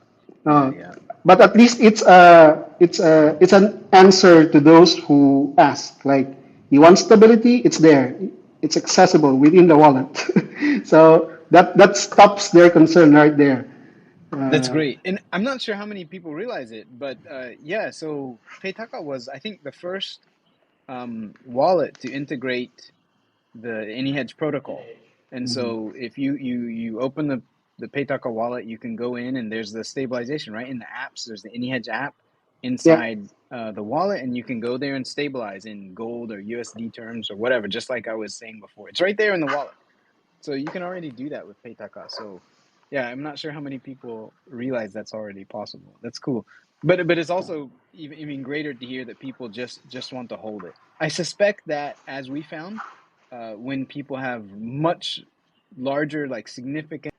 Yeah, Uh, yeah. but at least it's an answer to those who ask. Like, you want stability? It's there. It's accessible within the wallet. So that stops their concern right there. That's Uh, great. And I'm not sure how many people realize it, but yeah, so Paytaca was, I think, the first wallet to integrate the AnyHedge protocol. And so if you open the Paytaca wallet, you can go in and there's the stabilization, right? In the apps, there's the AnyHedge app yeah. inside the wallet, and you can go there and stabilize in gold or USD terms or whatever, just like I was saying before. It's right there in the wallet. So you can already do that with Paytaka. So yeah, I'm not sure how many people realize that's already possible. That's cool. But it's also even greater to hear that people just want to hold it. I suspect that as we found, when people have much larger, like significant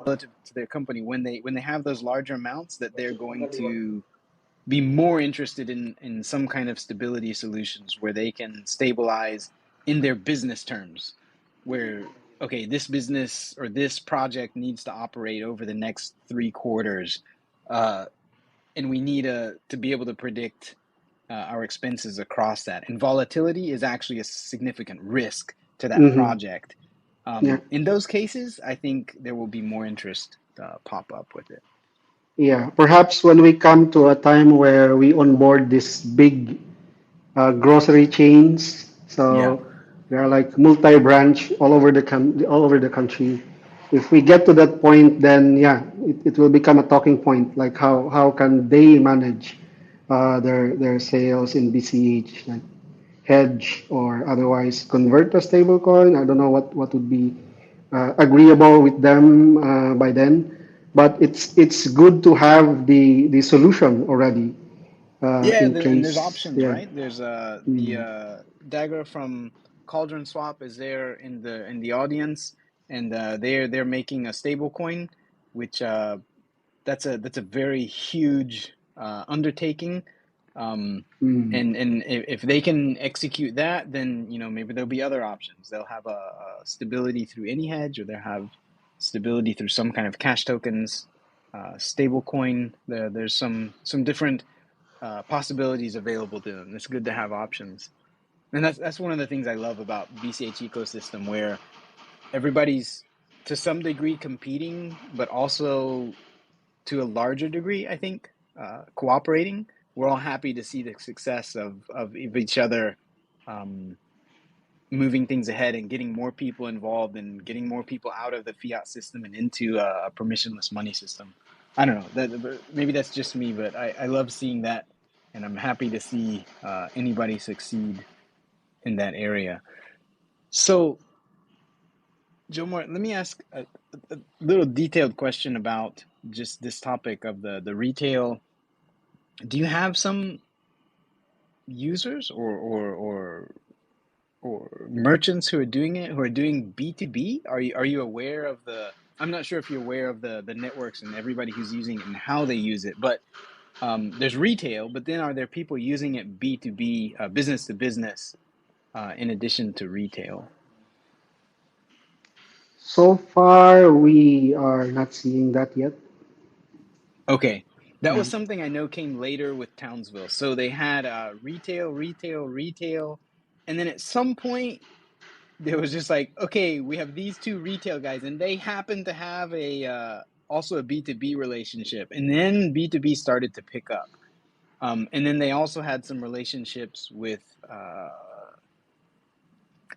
relative to their company, when they have those larger amounts, that they're going to be more interested in some kind of stability solutions where they can stabilize in their business terms, where okay, this business or this project needs to operate over the next 3 quarters, uh, and we need to be able to predict our expenses across that, and volatility is actually a significant risk to that Hmm. project. Yeah. In those cases, I think there will be more interest pop up with it. Yeah. Perhaps when we come to a time where we onboard this big grocery chains. Yeah. So they're like multi-branch all over the country. If we get to that point, then yeah, it will become a talking point. Like how can they manage their sales in BCH, like hedge or otherwise convert to stablecoin. I don't know what would be agreeable with them by then, but it's good to have the solution already Yeah, in and there's case. options, Yeah. right? There's the Mm. Dagger from Cauldron Swap is there in the audience, and they're making a stable coin, which that's a very huge undertaking. Um, Mm. and if they can execute that, then maybe there'll be other options. They'll have a stability through any hedge, or they'll have stability through some kind of cash tokens, stable coin. There's some different possibilities available to them. It's good to have options, and that's one of the things I love about BCH ecosystem, where everybody's to some degree competing, but also to a larger degree, I think, cooperating. We're all happy to see the success of each other, um, moving things ahead and getting more people involved and getting more people out of the fiat system and into a permissionless money system. I don't know that maybe that's just me, but I love seeing that, and I'm happy to see anybody succeed in that area. So, Jomar, let me ask a little detailed question about just this topic of the retail. Do you have some users or merchants who are doing it, who are doing B2B? Are you aware of the I'm not sure if you're aware of the networks and everybody who's using it and how they use it, but there's retail, but then are there people using it B2B, business to business, in addition to retail? So far, we are not seeing that yet. Okay. That Yeah. was something I know came later with Townsville. So they had retail, retail, retail. And then at some point, there was just like, okay, we have these two retail guys, and they happen to have a also a B2B relationship. And then B2B started to pick up. And then they also had some relationships with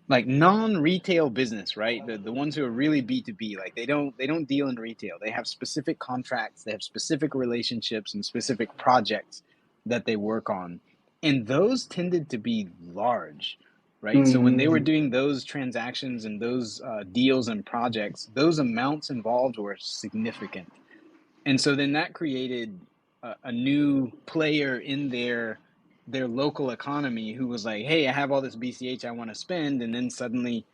like non-retail business, right? The ones who are really B2B, like they don't deal in retail. They have specific contracts, they have specific relationships and specific projects that they work on. And those tended to be large, right? So when they were Mm, doing those transactions and those deals and projects, those amounts involved were significant. And so then that created a new player in their local economy who was like, hey, I have all this BCH I want to spend. And then suddenly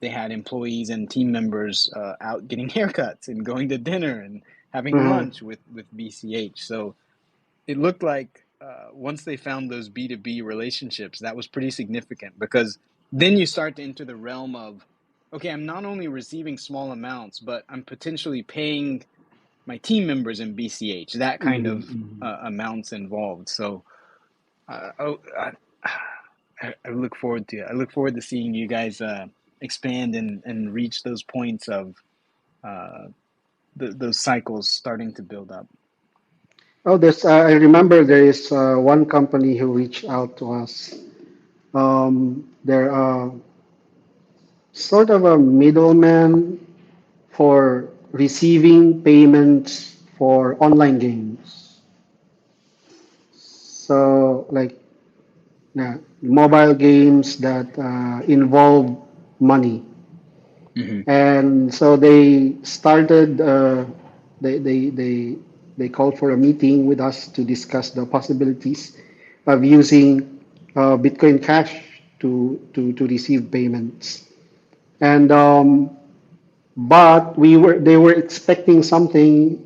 they had employees and team members out getting haircuts and going to dinner and having uh, lunch with BCH. So it looked like once they found those B2B relationships, that was pretty significant, because then you start to enter the realm of, okay, I'm not only receiving small amounts, but I'm potentially paying my team members in BCH, that kind mm, of mm. amounts involved. So oh, I look forward to it. I look forward to seeing you guys expand and reach those points of uh, those cycles starting to build up. Oh, there's. I remember there is one company who reached out to us. They're sort of a middleman for receiving payments for online games. So, like, mobile games that involve money. Hmm. And so they started, they, they, they, they called for a meeting with us to discuss the possibilities of using Bitcoin Cash to receive payments. And but they were expecting something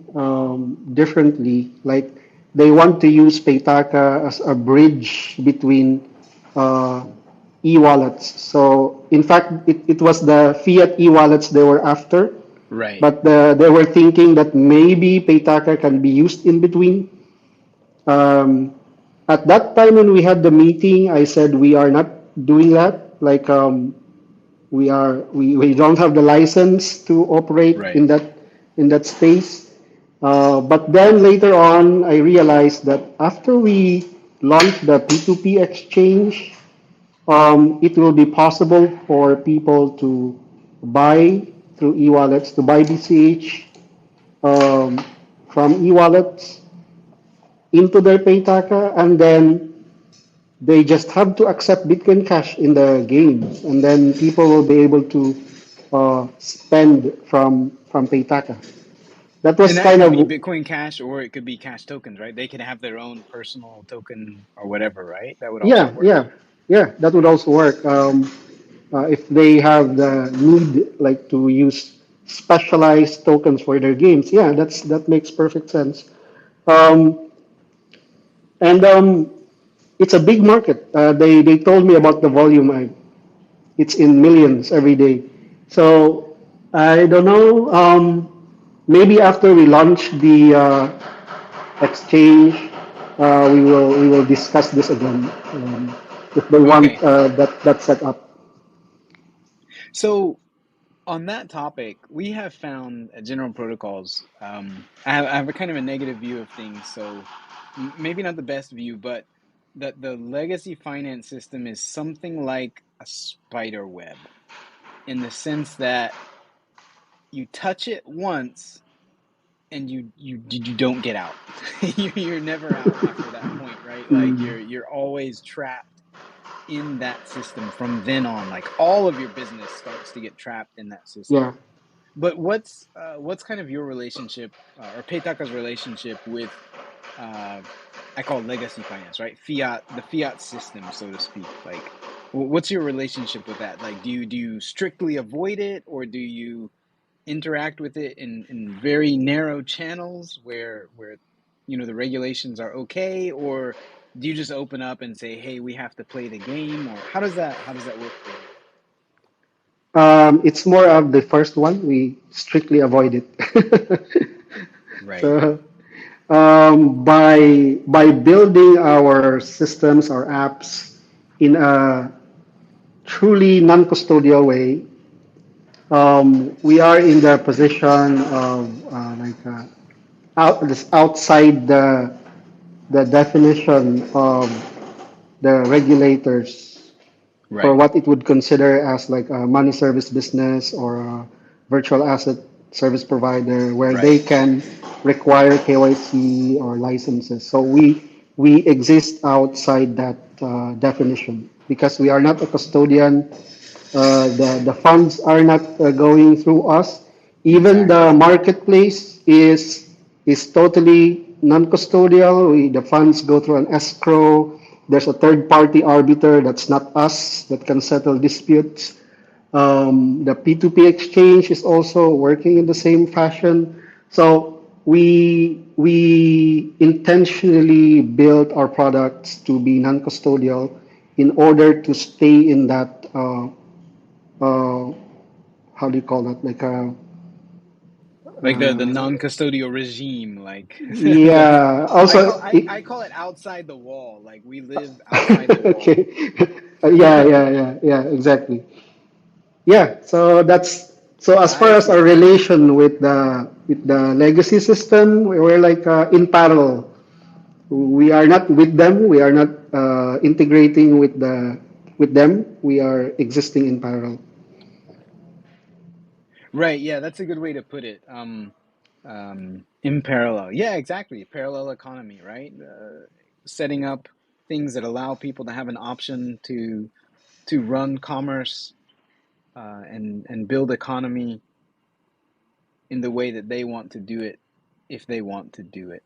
differently. Like they want to use Paytaca as a bridge between uh, e-wallets. So in fact, it was the fiat e-wallets they were after, Right. but they were thinking that maybe Paytaca can be used in between. Um, at that time when we had the meeting, I said we are not doing that. Like we don't have the license to operate Right. in that space. But then later on, I realized that after we launch the P2P exchange, it will be possible for people to buy through e-wallets, to buy BCH from e-wallets into their Paytaka, and then they just have to accept Bitcoin Cash in the games, and then people will be able to spend from Paytaka. That And was that kind could of be Bitcoin Cash, or it could be Cash tokens, right? They could have their own personal token or whatever, right? That would also yeah, work. yeah, yeah. That would also work if they have the need, like to use specialized tokens for their games. Yeah, that makes perfect sense. Um, and it's a big market. They told me about the volume. It's in millions every day. So I don't know. Maybe after we launch the exchange, we will discuss this again if they want Okay. that set up. So on that topic, we have found at General Protocols, I have a kind of a negative view of things. So maybe not the best view, but the legacy finance system is something like a spider web, in the sense that you touch it once and you don't get out. You're never out after that point, right? Like Mm, you're always trapped in that system from then on. Like all of your business starts to get trapped in that system. yeah. But what's kind of your relationship or Paytaka's relationship with uh, I call it legacy finance, right? The fiat system, so to speak. Like, what's your relationship with that? Like, do you strictly avoid it, or do you interact with it in very narrow channels where the regulations are okay, or do you just open up and say, hey, we have to play the game, or how does that work for you? It's more of the first one. We strictly avoid it. Right. So by building our systems, our apps in a truly non-custodial way, we are in the position of outside the definition of the regulators for Right. what it would consider as like a money service business or a virtual asset service provider where they Right. can require KYC or licenses. So we exist outside that definition because we are not a custodian. The funds are not going through us. Even the Exactly. marketplace is totally non-custodial. The funds go through an escrow. There's a third-party arbiter that's not us that can settle disputes. The P2P exchange is also working in the same fashion. So we intentionally built our products to be non-custodial in order to stay in that uh, how do you call that? Like Like the uh, non-custodial regime, like the yeah. Also, I call it outside the wall. Like we live outside the wall. okay. Yeah. Exactly. Yeah. So that's so as far I as see. our relation with the legacy system, we're like in parallel. We are not with them. We are not integrating with them. We are existing in parallel. Right, yeah, that's a good way to put it. In parallel. Yeah, exactly. Parallel economy, right? Setting up things that allow people to have an option to run commerce and build economy in the way that they want to do it, if they want to do it.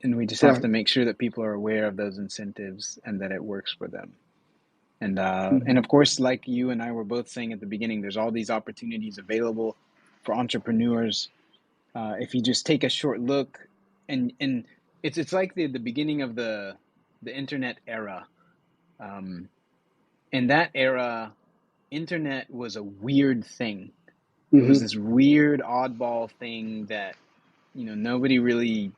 And we just have Right. to make sure that people are aware of those incentives and that it works for them. And Mhm. of course, like you and I were both saying at the beginning, there's all these opportunities available for entrepreneurs. If you just take a short look, and it's like the beginning of the internet era. Um, in that era, internet was a weird thing. It was Mhm. this weird oddball thing that nobody really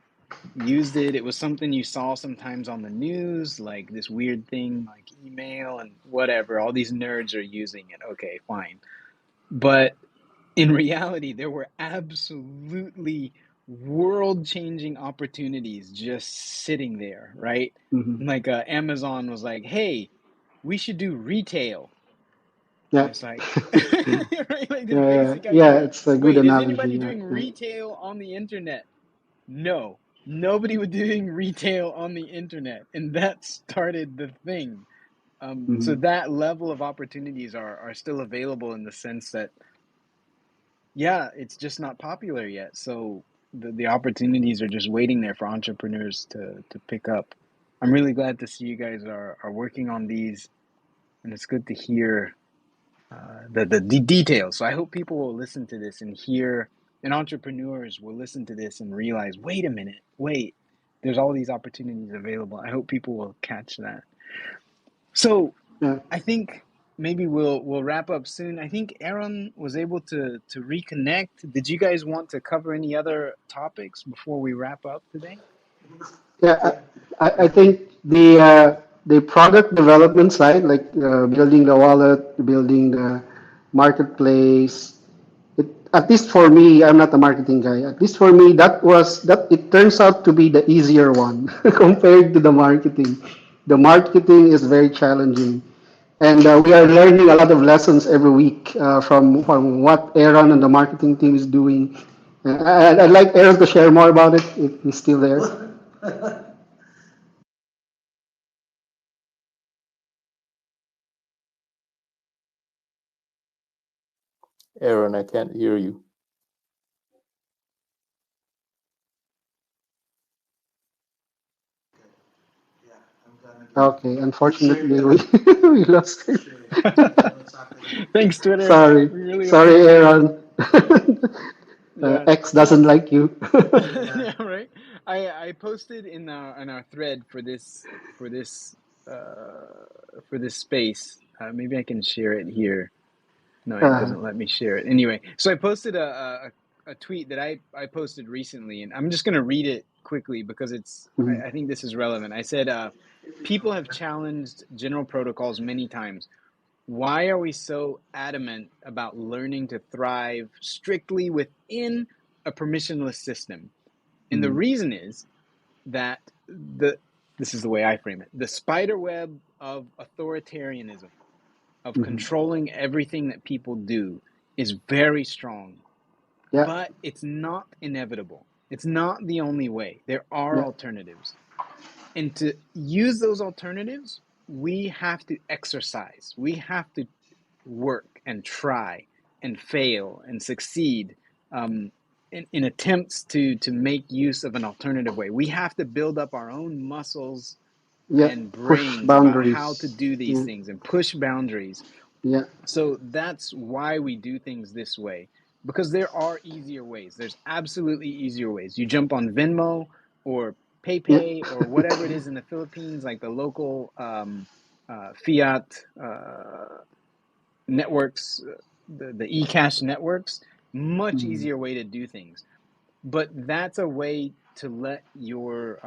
used it. It was something you saw sometimes on the news, like this weird thing like email and whatever. All these nerds are using it. Okay, fine. But in reality, there were absolutely world changing opportunities just sitting there, right? Mhm. Like Amazon was like, hey, we should do retail. And Yeah. it's like, right? Like this basic Yeah. idea. It's a good Wait, is analogy. anybody Yeah. doing Yeah. retail on the internet? No, nobody was doing retail on the internet. And that started the thing. So Mhm. that level of opportunities are still available in the sense that yeah, it's just not popular yet. So the opportunities are just waiting there for entrepreneurs to pick up. I'm really glad to see you guys are working on these, and it's good to hear the details. So I hope people will listen to this and hear, and entrepreneurs will listen to this and realize, wait a minute, wait, there's all these opportunities available. I hope people will catch that. So Yeah. I think maybe we'll wrap up soon. I think Aaron was able to reconnect. Did you guys want to cover any other topics before we wrap up today? Yeah, I think the product development side, like building the wallet, building the marketplace, at least for me, I'm not a marketing guy. At least for me, that it turns out to be the easier one compared to the marketing. The marketing is very challenging, and we are learning a lot of lessons every week from what Aaron and the marketing team is doing. I'd like Aaron to share more about it if he's still there. Aaron, I can't hear you. Okay, unfortunately, we, we lost him. Thanks, Twitter. Sorry, We really sorry, appreciate it. Aaron. Yeah. X So doesn't like you. yeah, right. I posted in our thread for this for this space. Maybe I can share it here. No, it Uh, doesn't let me share it. Anyway, so I posted a tweet that I posted recently, and I'm just going to read it quickly because mhm, I think this is relevant. I said, people have challenged general protocols many times. Why are we so adamant about learning to thrive strictly within a permissionless system? And the mhm, reason is that this is the way I frame it, the spider web of authoritarianism, of mhm. controlling everything that people do, is very strong, Yeah, but it's not inevitable. It's not the only way. There are yeah, alternatives. And to use those alternatives we have to exercise. We have to work and try and fail and succeed in attempts to make use of an alternative way. We have to build up our own muscles Yeah, and push brains about how to boundaries. do these Yeah, things and push boundaries. yeah, So that's why we do things this way, because there are easier ways. There's absolutely easier ways. You jump on Venmo or yeah, PayPay or whatever it is in the Philippines, like the local fiat networks, the eCash networks. Much mm, easier way to do things. But that's a way to let your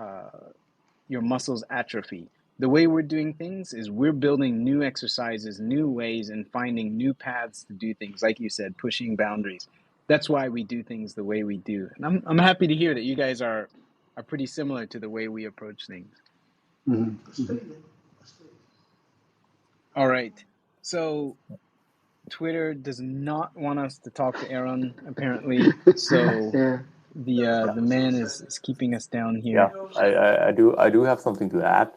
muscles atrophy. The way we're doing things is we're building new exercises, new ways, and finding new paths to do things. Like you said, pushing boundaries. That's why we do things the way we do. And I'm happy to hear that you guys are pretty similar to the way we approach things. mm, All right. So Twitter does not want us to talk to Aaron, apparently. So yeah. the man is keeping us down Yeah, here. I do have something to add.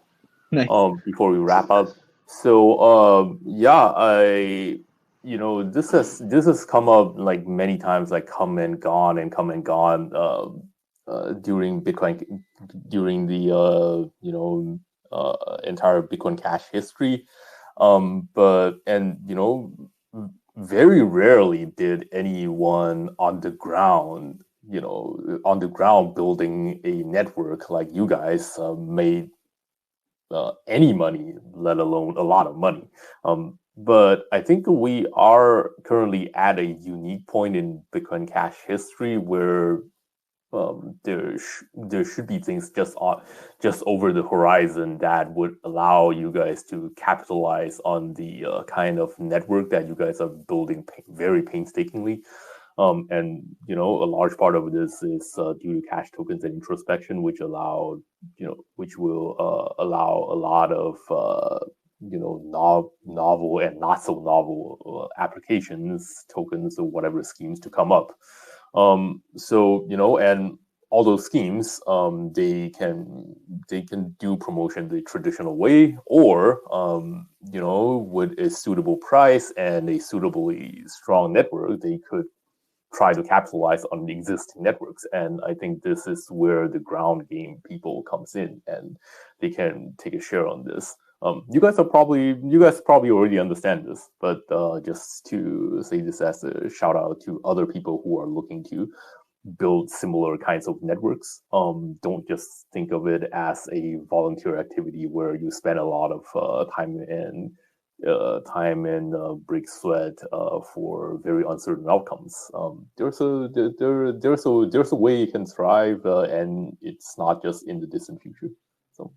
Nice. Before we wrap up. So yeah, this has come up like many times, like come and gone and come and gone during Bitcoin, during the entire Bitcoin Cash history. But and very rarely did anyone on the ground building a network like you guys made any money, let alone a lot of money. But I think we are currently at a unique point in Bitcoin Cash history where there should be things just over the horizon that would allow you guys to capitalize on the kind of network that you guys are building very painstakingly. And a large part of this is due to cash tokens and introspection, which will allow a lot of novel and not so novel applications, tokens, or whatever schemes to come up. And all those schemes, they can do promotion the traditional way, or with a suitable price and a suitably strong network, they could try to capitalize on the existing networks. And I think this is where the ground game people comes in, and they can take a share on this. You guys probably already understand this, but just to say this as a shout out to other people who are looking to build similar kinds of networks. Don't just think of it as a volunteer activity where you spend a lot of time and break sweat for very uncertain outcomes. There's a way you can thrive, and it's not just in the distant future. So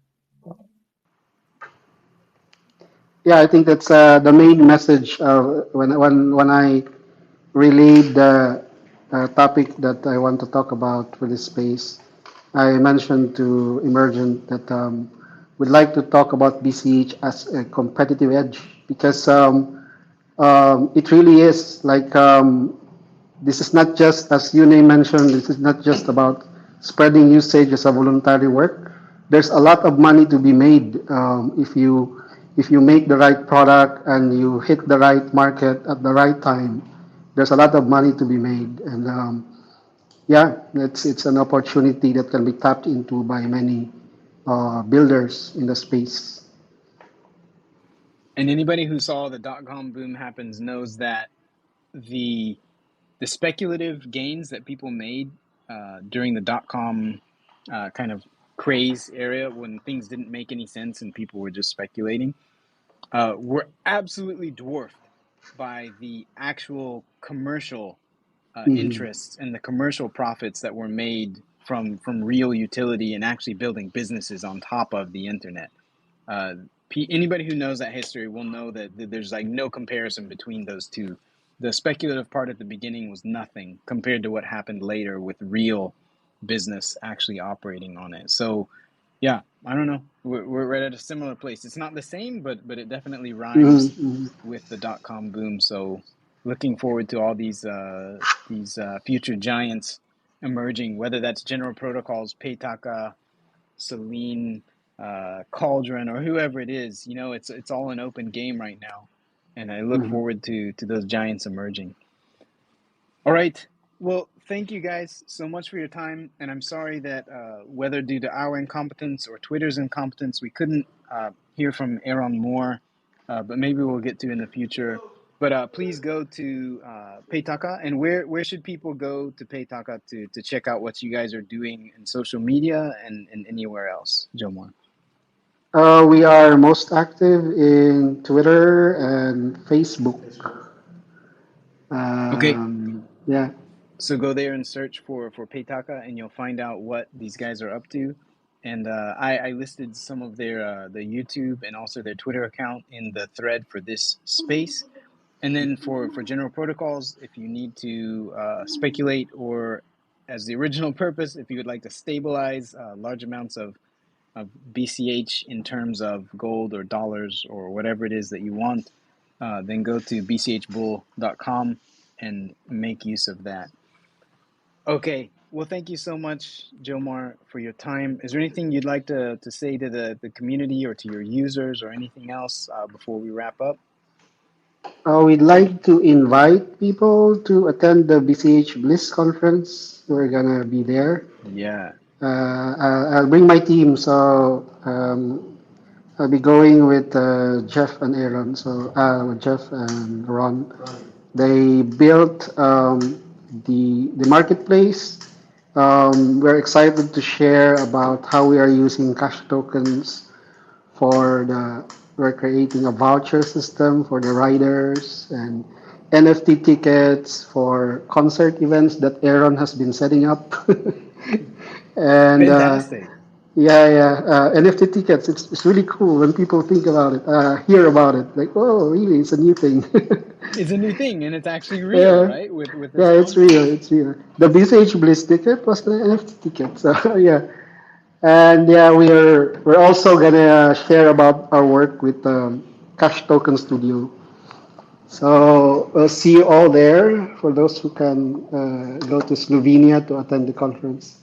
Yeah, I think that's the main message when I relayed the topic that I want to talk about for this space. I mentioned to Emergent that we'd like to talk about BCH as a competitive edge because it really is like this is not just, as Yune mentioned, this is not just about spreading usage as a voluntary work. There's a lot of money to be made if you make the right product and you hit the right market at the right time. There's a lot of money to be made, and yeah, it's an opportunity that can be tapped into by many builders in the space. And anybody who saw the dot-com boom happens knows that the the speculative gains that people made during the dot-com kind of craze area when things didn't make any sense and people were just speculating were absolutely dwarfed by the actual commercial Mhm. interests and the commercial profits that were made from real utility and actually building businesses on top of the internet. Uh, Anybody who knows that history will know that there's like no comparison between those two. The speculative part at the beginning was nothing compared to what happened later with real business actually operating on it. So, yeah, I don't know. We're right at a similar place. It's not the same, but it definitely Mhm, rhymes mhm. with the dot com boom. So, looking forward to all these future giants emerging, whether that's General Protocols, Paytaca, Celine. Cauldron or whoever it is. It's all an open game right now, and I look Mhm. forward to those giants emerging. All right. Well, thank you guys so much for your time. And I'm sorry that whether due to our incompetence or Twitter's incompetence, we couldn't hear from Aaron more, but maybe we'll get to in the future. But please go to Paytaca. And where should people go to Paytaca to check out what you guys are doing in social media and anywhere else, Jomar? We are most active in Twitter and Facebook. Okay. Yeah, So go there and search for Paytaka, and you'll find out what these guys are up to. And I listed some of the YouTube and also their Twitter account in the thread for this space. And then for general protocols, if you need to speculate or as the original purpose, if you would like to stabilize large amounts of BCH in terms of gold or dollars or whatever it is that you want, then go to bchbull.com and make use of that. Okay. Well, thank you so much, Jomar, for your time. Is there anything you'd like to say to the community or to your users or anything else before we wrap up? we'd like to invite people to attend the BCH Bliss conference. We're gonna be there. Yeah. I'll bring my team, so I'll be going with Jeff and Aaron. So Jeff and Ron, they built the marketplace. We're excited to share about how we are using cash tokens for the. We're creating a voucher system for the riders and NFT tickets for concert events that Aaron has been setting up. and Fantastic. yeah, yeah. NFT tickets. It's really cool when people think about it, hear about it. Like, oh, really? It's a new thing. It's a new thing and it's actually real, Yeah, right? With this yeah. It's real. conference. It's real. The BCH Bliss ticket was the NFT ticket. So yeah, and yeah, we're also gonna share about our work with Cash Token Studio. So we'll see you all there for those who can go to Slovenia to attend the conference.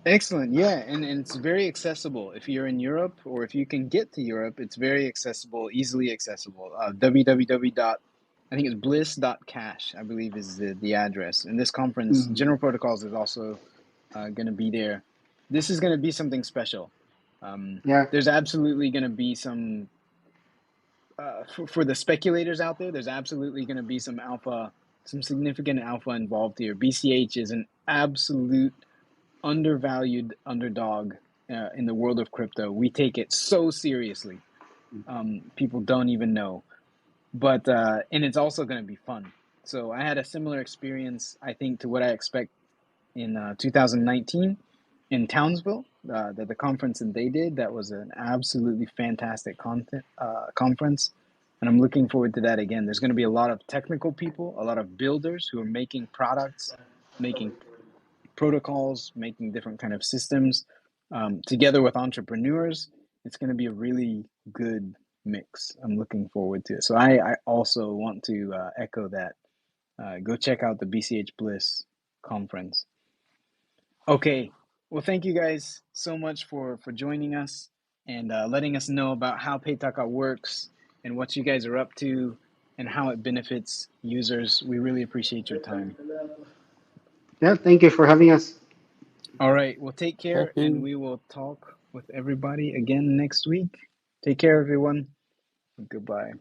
Excellent. Yeah, and it's very accessible. If you're in Europe or if you can get to Europe, it's very accessible, easily accessible. www. I think it's bliss.cash, I believe is the address. And this conference, Mm, General Protocols, is also going to be there. This is going to be something special. yeah. There's absolutely going to be some, for the speculators out there, there's absolutely going to be some alpha, some significant alpha involved here. BCH is an absolute undervalued underdog in the world of crypto. We take it so seriously. People don't even know. But and it's also going to be fun. So I had a similar experience, I think, to what I expect in 2019 in Townsville, the conference that they did. That was an absolutely fantastic conference. And I'm looking forward to that again. There's going to be a lot of technical people, a lot of builders who are making products, making protocols, making different kind of systems together with entrepreneurs. It's going to be a really good mix. I'm looking forward to it. So I also want to echo that. Go check out the BCH Bliss conference. Okay. Well, thank you guys so much for joining us and letting us know about how Paytaka works and what you guys are up to and how it benefits users. We really appreciate your time. Yeah, thank you for having us. All right. Well, take Thank care, and you. we will talk with everybody again next week. Take care, everyone. Goodbye.